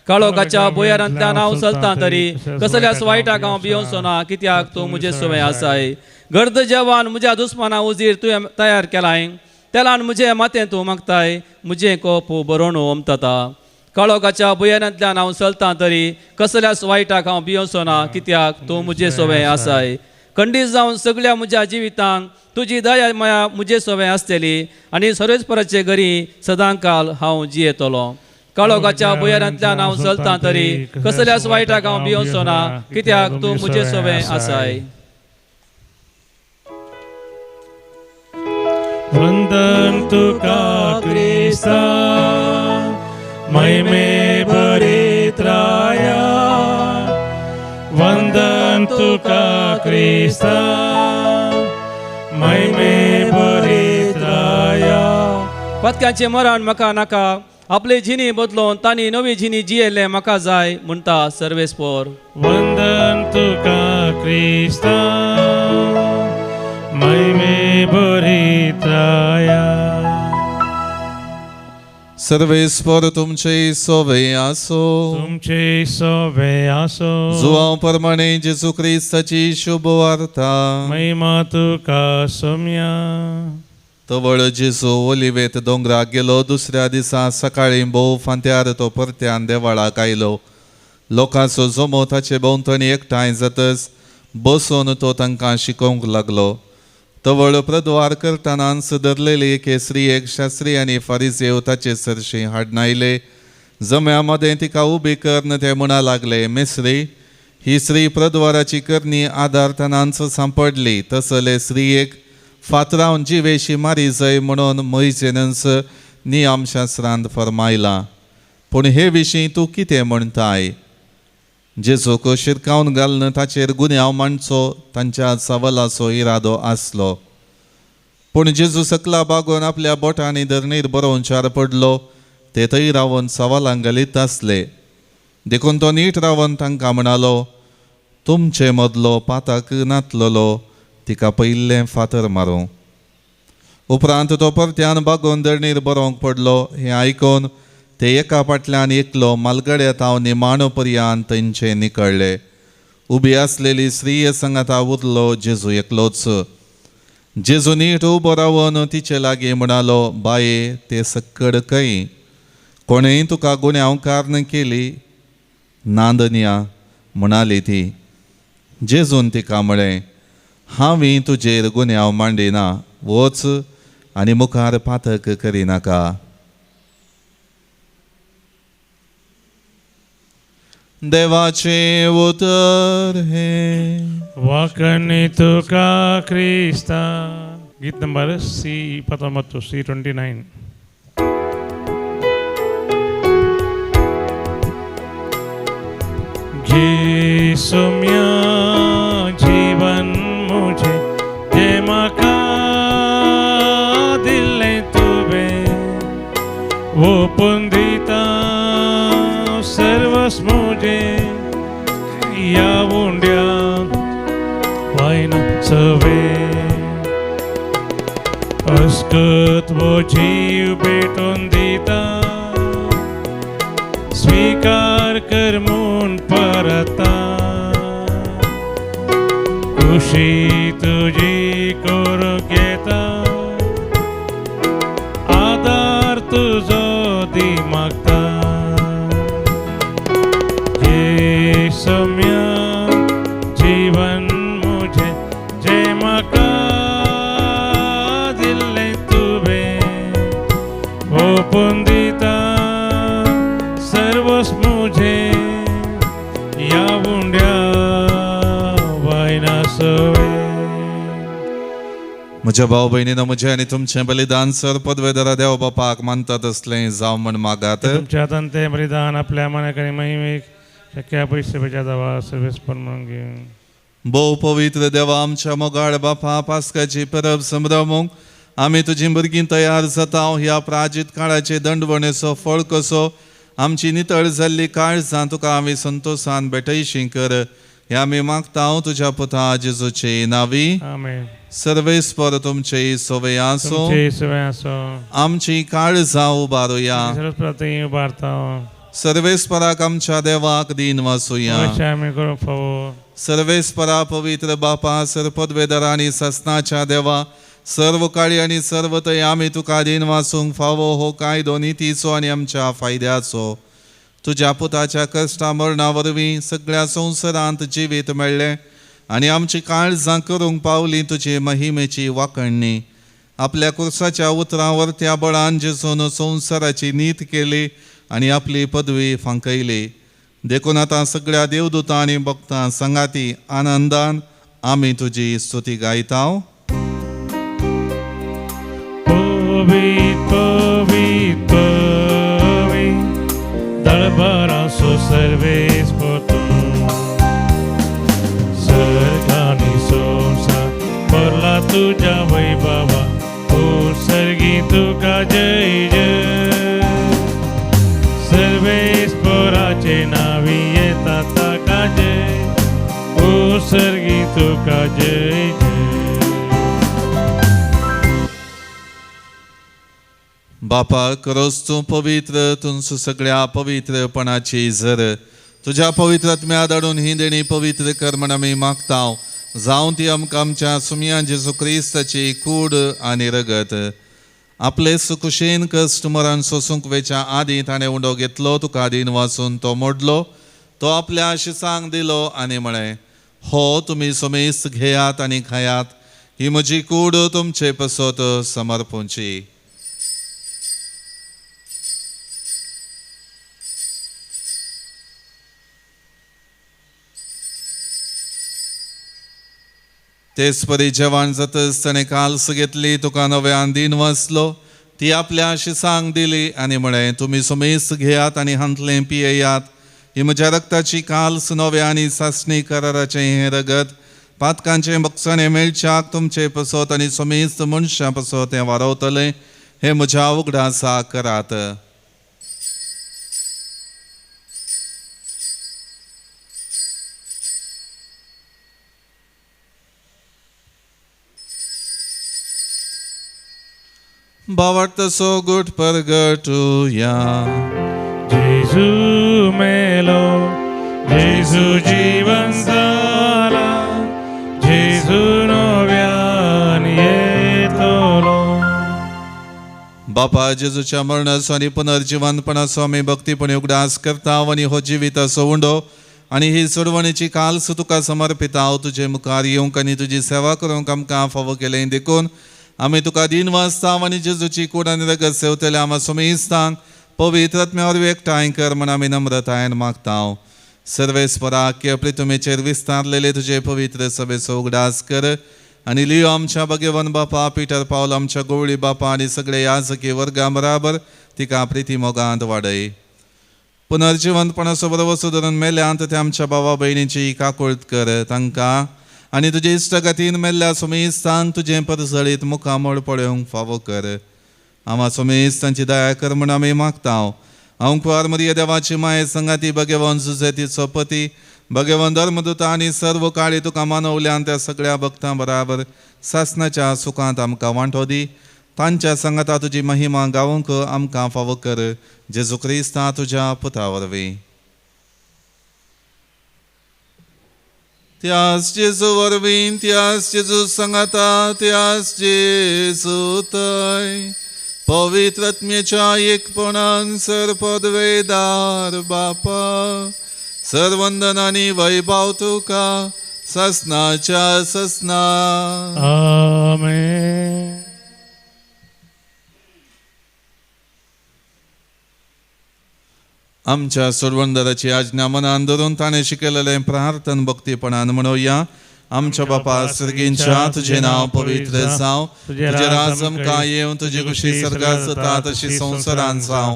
[SPEAKER 3] काळोखाच्या बोयरांतल्यान हांव चलतां तरी कसल्याच वायटाक हांव भियोंचो ना, कित्याक तूं म्हजे सोबे आसाय. गर्द जेवण म्हज्या दुस्माना उजीर तुवें तयार केलाय. तेलान म्हजे माथें तूं मागताय. म्हजें कोप बरोवन ओमतता. काळोखाच्या बुयेरांतल्यान हांव चलतां तरी कसल्याच वायटाक हांव भियोंचो ना, कित्याक तूं म्हजे सोबे आसाय. खंडीत जावन सगळ्या म्हज्या जिवितांत तुजी दया माया म्हजे सोबे आसतली आनी सर्वेस्पराचे घरी सदांकाल हांव जियेतलो. काळोखाच्या बुयेरांतल्यान हांव चलतां तरी कसल्याच वायटाक हांव भियोंचो ना, कित्याक तूं म्हजे सोबे आसाय.
[SPEAKER 2] वंदन तुका क्रिस्ता महिमे भरीत राया वंदन तुका क्रिस्ता महिमे भरीत राया
[SPEAKER 3] पथकांचे मरण म्हाका नाका आपली जिणी बदलून तांणी नवी जिणी जियेले म्हाका जाय म्हणटा सर्वेस्पोर
[SPEAKER 2] वंदन तुका क्रिस्ता महिमे भरीत राया
[SPEAKER 1] सर्वेस्पर तुमचे सोवे आसो
[SPEAKER 2] तुमचे सोवे आसो
[SPEAKER 1] जुवांव प्रमाणे जेजू क्रिस्ताची शुभ वार्ता
[SPEAKER 2] महिमा तुका सोम्या
[SPEAKER 1] तवळ जेजू ओलिवेत दोंगराक गेलो दुसऱ्या दिसा सकाळी भोव फांत्यार तो परत्यान देवाळाक आयलो लोकांचो जमो ताचे भोंवतणी एकठांय जातच बसून तो तांकां शिकोवंक लागलो तवळ प्रद्वार करतना धरलेली एके स्त्रियेक शास्त्री आनी फारिजेव ताचे सरशी हाडून आयले जम्या मदें तिका उबी करन ते म्हणा लागले मेस्त्री ही स्त्री प्रद्वाराची करणी आदारतनांच सांपडली तसले स्त्रियेक फातरावन जिवेशी मारी जाय म्हणून मोइसेनस नियमशास्त्रांत फरमायला पूण हे विशीं तूं कितें म्हणटाय जेजूक शिरकावन घालन ताचेर गुन्यांव मांडचो तांच्या सवालाचो इरादो आसलो पूण जेजू सकला बागोवन आपल्या बोटांनी धरणीर बरोवचार पडलो ते थंय रावन सवालांक घालीत आसले देखून तो नीट रावन तांकां म्हणालो तुमचे मदलो पाताक नातलोलो तिका पयिल्लें फातर मारूं उपरांत तो परत्यान बागोवन धरणीर बरोवंक पडलो हें आयकून ते एका फाटल्यान एकलो मालगड्या ताव निमाणो पर्यान थंयचे निकळ्ळे उबी आसलेली स्त्रिये सांगाता उरलो जेजू एकलोच जेजू नीट उबो रावन तिचे लागीं म्हणालो बाये ते सक्कड खंय कोणेंय तुका गुन्यांव कारन केली नांदन्या म्हणाली ती जेजून तिका म्हळें हांवें तुजेर गुन्यांव मांडिना वच आनी मुखार पातक करिनाका देवाचे उतर हे
[SPEAKER 2] वाकणी तुका क्रिस्ता गीत नंबर C19 C29 घे सोम्या जीवन मुझे जे म्हाका दिल्लें तुवें ओपून दिता सर्वस मुझे या उंड्या वायना सवे अस्कत वो जीव भेटून दिता स्वीकार कर म्हूण परता खुशी तुजी करूंक येता आदार तुजो दी मागता हे सोम्या जीवन मुझे जे म्हाका दिल्लें तुवें ओपून दिता सर्वस मुझे या उंड्या वायना सवे
[SPEAKER 1] म्हज्या भाव भयणीनो म्हजें आनी तुमचें बलिदान सर पदवेदारा देव बापाक मानतात असलें जावं म्हण मागात
[SPEAKER 2] तुमच्या हातान तें बलिदान आपल्या मनाक आनी महिमेक शक्य पयशे जावा सर्वेस्पर म्हणून घेवन
[SPEAKER 1] भोव पवित्र देवा आमच्या मोगाळ बापा पास्काची परब संभ्रमूंक आमी तुजी भुरगीं तयार जाता ह्या प्राजीत काळाचे दंडवणेचो फळ कसो आमची नितळ जाल्ली काळजां तुका आमी संतोषान भेटयशीं कर हे आमी मागता तुज्या पुता जेजूचे नावी
[SPEAKER 2] आमेन
[SPEAKER 1] सर्वेस्पर तुमचे सोवे आसो
[SPEAKER 2] तुमचे सवे आसो
[SPEAKER 1] आमची काळजां उबारुया
[SPEAKER 2] सर्वस्प्रती उबारता
[SPEAKER 1] सर्वेस्पराक आमच्या देवाक दिन वासुया
[SPEAKER 2] अशें आमी करूंक फावो
[SPEAKER 1] सर्वेस्परा पवित्र बापा सर्पदवेदरा आनी ससनाच्या देवा सर्व काळी आनी सर्व थंय आमी तुका दिन वासूंक फावो हो कायदो नितीचो आनी आमच्या फायद्याचो तुज्या पुताच्या कश्टा मरणा वरवीं सगळ्या संवसारांत जिवीत मेळ्ळें आनी आमची काळजां करूंक पावली तुजे महिमेची वाखणणी आपल्या कुर्साच्या उतरां त्या बळान जेजून संवसाराची नीत केली आनी आपली पदवी फांकयली देखून आतां सगळ्या देवदूतां आनी भक्तां संगाती आनंदान आमी तुजी स्तुती गायता
[SPEAKER 2] Darbaraso serveis potum Sargani sonsa Porla tuja vaibhava Usargi tuka jai jai Serveis porace navi etata ka jai Usargi tuka jai jai
[SPEAKER 1] बापा करोस तूं पवित्र तुमचं सगळ्या पवित्रपणाची झर तुझ्या पवित्रात्म्या धाडून ही देणी पवित्र कर म्हण आमी मागताव जावं ती आमकां आमच्या सुमयान जेजू क्रिस्ताची कूड आनी रगत आपले सुकुशेन कश्ट मरण सोसूंक वेच्या आदीं ताणें उंडो घेतलो तुका आदीन वाचून तो मोडलो तो आपल्या शिसांक दिलो आनी म्हळें हो तुमी सोमेस्त घेयात आनी खायात ही म्हजी कूड तुमचे पसत समर्पूंची तेच परी जेवण जातच ताणें काल्स घेतली तुका नव्यान दिन वाचलो ती आपल्या शिसांक दिली आनी म्हळें तुमी सोमेस्त घेयात आनी हांतलें पियेयात ही म्हज्या रक्ताची काल्स नव्या आनी सासणी कराराचें हें रगत पातकांचें बक्षणें मेळच्याक तुमचे पसत आनी सोमेस्त मनशां पसत हें वारवतलें हें म्हज्या उगडासा करात बावटसो गुट परगटुया
[SPEAKER 2] जेजू मेलो जेजू जीवन जाला जेजू नव्यान येतलो
[SPEAKER 1] बापा जेजूच्या मरणाचो आनी पुनर्जिवनपणाचो आमी भक्तीपणी उगडास करताव आनी हो जिविताचो उंडो आनी ही सोडवणेची काल्स तुका समर्पिताव तुजे मुखार येवंक आनी तुजी सेवा करूंक आमकां फावो केलें देखून आमी तुका दिन वाचताव आनी जेजूची कूड आनी रगत सेवतले आमा सोमेस्तांक पवित्र आत्म्यावर एकठांय कर म्हण आमी नम्रतायेन मागताव सर्वेस्परा की प्रितुमेचेर विस्तारलेले तुजे पवित्र सभेचो उगडास कर आनी लियो आमच्या भगवन बापा पिटर पावल आमच्या गोवळी बापा आनी सगळे याजकी वर्गां बराबर तिका प्रिती मोगांत वाडय पुनर्जिवंतपणाचो बरो वस्तू धरून मेल्यांत ते आमच्या भावा भयणीची काकुळट कर तांकां आनी तुजे इश्टगतीन मेल्ल्या सोमेस्तांक तुजें परसळीत मुखामोड पळोवंक फावो कर आमा सोमेस्तांची दया कर म्हण आमी मागताव हांव कुंवार मरिया देवाची माये संगाती भगवन सुजेतीचो पती भगवन धर्मदूता आनी सर्व काळी तुका मानवल्यान त्या सगळ्या भक्तां बराबर सासणाच्या सुखांत आमकां वांटो दी तांच्या संगता तुजी महिमा गावूंक आमकां फावो कर जेजू क्रिस्ता तुज्या पुता वरवीं त्याच जेजू वरवीं त्याच जेजू संगता त्याच जेजू थंय पवित्र आत्म्याच्या एकपणान सरपदवेदार बापा सर्वंदन आनी वैभव तुका ससनाच्या ससना
[SPEAKER 2] आमेन
[SPEAKER 1] आमच्या सोडवणदाराची आज्ञा मनान धरून ताणें शिकयलेलें प्रार्थन भक्तीपणान म्हणोया आमच्या बापा सर्गींच्या तुझे नाव पवित्र जावं तुझे राज आमकां येवं तुजी खुशी सर्गार जाता तशी संवसारांत जावं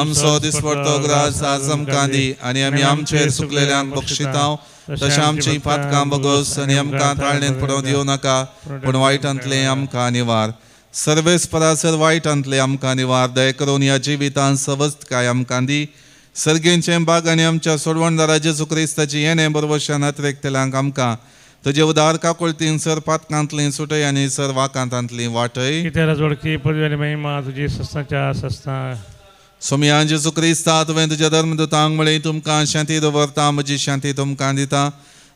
[SPEAKER 1] आमचो दिसपडटो ग्रास आज आमकां दी आनी आमी आमचेर चुकलेल्यांक बक्षिताव तशें आमची पातकां बगोस आनी आमकां ताळणेंत पडोवंक दिवं नाका पूण वायटांतलें आमकां निवार सर्वेस परासर वायटांतलें आमकां निवार दय करून ह्या जिवितांत सवस्तकाय आमकां दी सर्गेंचें बाग आनी आमच्या सोडवणदारा जेजू क्रिस्ताची येणें बरोवशान नात्रेकतल्यांक आमकां तुजे उदार काकुळतीन सर पातकांतलीं सुटय आनी सर वाकांतांतलीं वाटय
[SPEAKER 2] कितें राजवडकी पदवी आनी महिमा तुजी सस्ताच्या सस्ता
[SPEAKER 1] सोमया जेजू क्रिस्ता तुवें तुज्या धर्मदूतांक म्हळें तुमकां शांती दवरता म्हजी शांती तुमकां दिता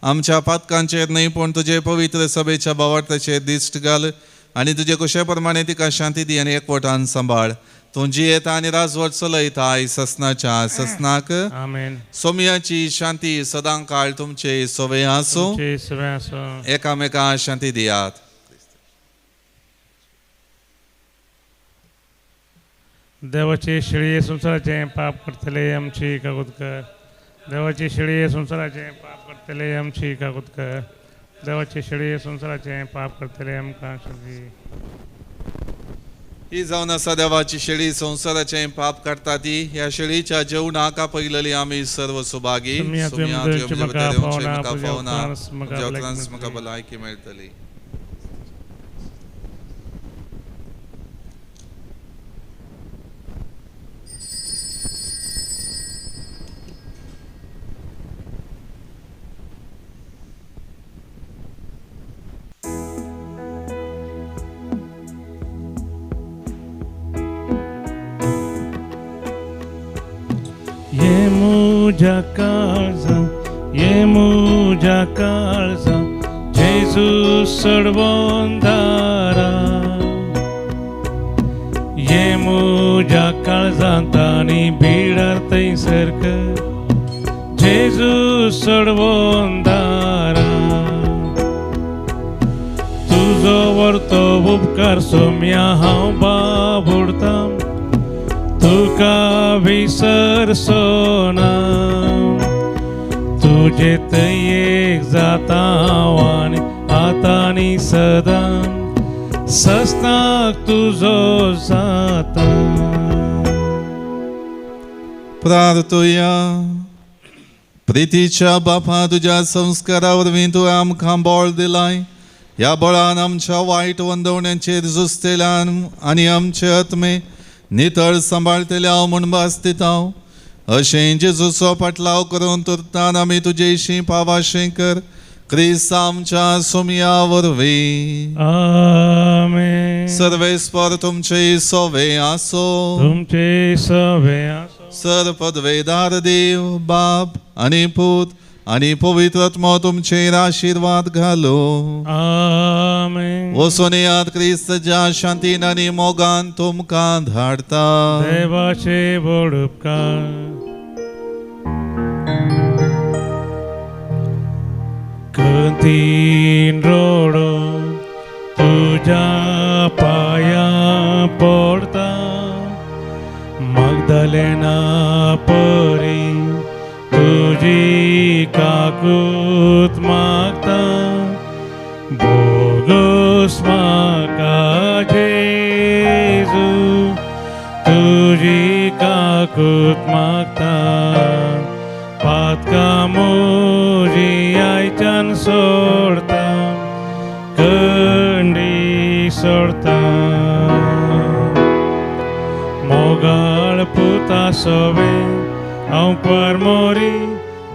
[SPEAKER 1] आमच्या पातकांचेर न्हय पूण तुजे पवित्र सभेच्या बावटाचेर दिश्ट घाल आनी तुजे कुशे प्रमाणे तिका शांती दी आनी एकवटान सांबाळ तूं जियेता आनी राजवट चलयताय ससनाच्या ससनाक
[SPEAKER 2] आमेन
[SPEAKER 1] सोमयाची शांती सदां काळ तुमचे सोवे आसूं
[SPEAKER 2] तुमचे सवे आसूं
[SPEAKER 1] एकामेकां शांती दियात
[SPEAKER 2] देवाची शिळी संसाराचें पाप करतले आमची कागद कर देवाची शिळी संसाराचें पाप करतले आमची कागद कर देवाची शिळी संसाराचें पाप करतले आमकां शांती
[SPEAKER 1] ही जावन आसा देवाची शेळी संवसाराचें पाप काडटा ती. ह्या शेळीच्या जेवणाका पयलेली आमी सर्व सुभागी. म्हाका भलायकी मेळटली.
[SPEAKER 2] ये मुझा काळजा जेजू सोडवून दारा. ये मुझा काळजांत आनी भिडार थंयसर जेजू सोडवून दारा. तुजो व्हरतो उपकार सोम्या हांव बाबुडता. तुका विसरसो ना. तुजे थंय एक जाता आनी आतांनी सदां सस्ताक तुजो जाता.
[SPEAKER 1] प्रार्थुया. प्रितीच्या बापा, तुझ्या संस्कारा वरवीं तुवें आमकां बळ दिलाय. ह्या बळान आमच्या वायट वंदवण्यांचेर झुजतेल्यान आनी आमचे आत्मे नितळ सांबाळतले हांव म्हूण भासतीत हांव. अशें जेजूचो पाटलाव करून तुरतान आमी तुजे इशीं पावाशें कर. क्रिस्त आमच्या सोमया वरवीं.
[SPEAKER 2] आमेन.
[SPEAKER 1] सर्वेस्पर तुमचे सोवे आसो.
[SPEAKER 2] तुमचे सवे आसो.
[SPEAKER 1] सर्वपदवेदार देव बाप आनी पूत आनी पवित्र आत्मा तुमचेर आशीर्वाद घालो.
[SPEAKER 2] आमेन.
[SPEAKER 1] वचून येयात. क्रिस्ताच्या शांतीन आनी मोगान तुमकां धाडटा.
[SPEAKER 2] देवाचे व्हड उपकार. कधीन रोडो तुझ्या पाया पडता. मगदलेना परी तुझी काकूत मागता. बोगस म्हाका जेजू तुझी काकूत मागता. पातका म्हजी आयच्यान सोडता. कंडी सोडता. मोगाळ पुता सोवे हांव परमोरी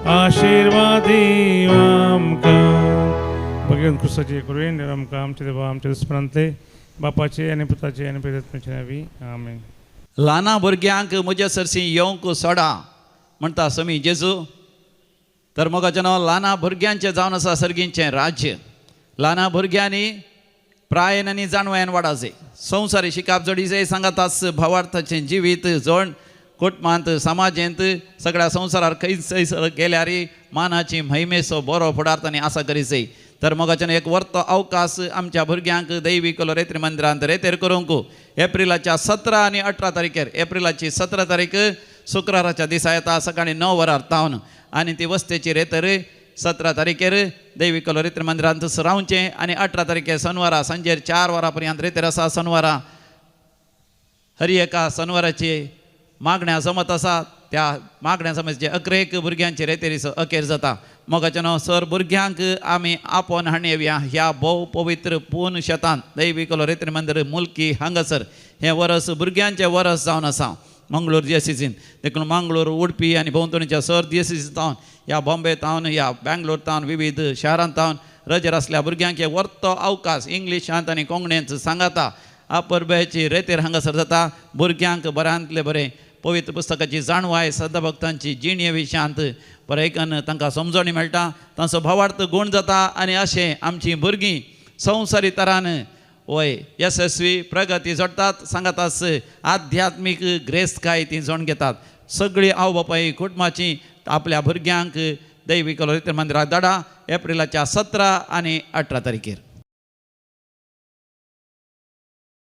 [SPEAKER 2] आशीर्वादी आमकां. भगवान क्रिस्ताची करुयेन आमकां आमचे देवा आमच्या दुस्मनांतले बापाचे आनी पुताचे आनी पवित्रात्म्याचे नांवी आमेन.
[SPEAKER 4] ल्हाना भुरग्यांक म्हजे सरसी येवंक सोडा म्हणटा समी जेजू. तर मोगाचें नांव ल्हाना भुरग्यांचें जावन आसा सर्गींचें राज्य. ल्हाना भुरग्यांनी प्रायेन आनी जाणवयान वाडाचे. संवसारी शिकाप जोडीचे सांगातास भावार्थाचें जिवीत जोड कुटुंबांत समाजेंत सगळ्या संवसारार खंयच गेल्यार मानाची महिमेचो बरो फुडार तांणी आसा करीचे. तर मोगाच्यान एक वर्तो अवकाश आमच्या भुरग्यांक दैवी कलोरेत्री मंदिरांत रेतेर करूंक एप्रिलाच्या 17 आनी 18 तारखेर. एप्रिलाची 17 तारीख शुक्राराच्या दिसा येता सकाळीं 9 वरार तावन आनी ती वस्तेची रेतर 17 तारखेर दैवी कलोरेत्री मंदिरांत रावचें आनी 18 तारखेर शनिवारा सांजेर 4 वरां पर्यंत रेतेर आसा. शनिवारा हरी एका शनिवाराची मागण्या जमत आसा. त्या मागण्या समज जे 11 भुरग्यांचे रेतेरीचो अखेर जाता. मोगाचें नांव सर भुरग्यांक आमी आपोवन हाडून येवया. ह्या भोव पवित्र पूर्ण शेतान दैवी कलोरेत्री मंदिर मुल्की हांगासर हें वर्स भुरग्यांचें वर्स जावन आसा. मंगळूर दियेसीसीन देखून मंगळूर उडपी आनी भोंवतणीच्या सर दियेसीसी तावन ह्या बॉम्बे तावन ह्या बँगलोर तावन विविध शारांत तावन रजर आसल्या भुरग्यांक वर्तो अवकाश इंग्लिशांत आनी कोंकणींत सांगाता. अपरबेची रेतेर हांगासर जाता. भुरग्यांक बऱ्यांतले बरें पवित्र पुस्तकाची जाणवाय सदभक्तांची जिणे विशयांत बरेंकन तांकां समजणी मेळटा. तांचो भावार्थ गूण जाता आनी अशें आमचीं भुरगीं संवसारी तरान वय यशस्वी प्रगती जोडटात. सांगातास आध्यात्मीक ग्रेस्तकाय ती जोड घेतात. सगळीं आवय बापाय कुटुंबाची आपल्या भुरग्यांक दैवी कलोरेत्री मंदिरांत धाडा. एप्रिलाच्या 17 आनी 18 तारखेर.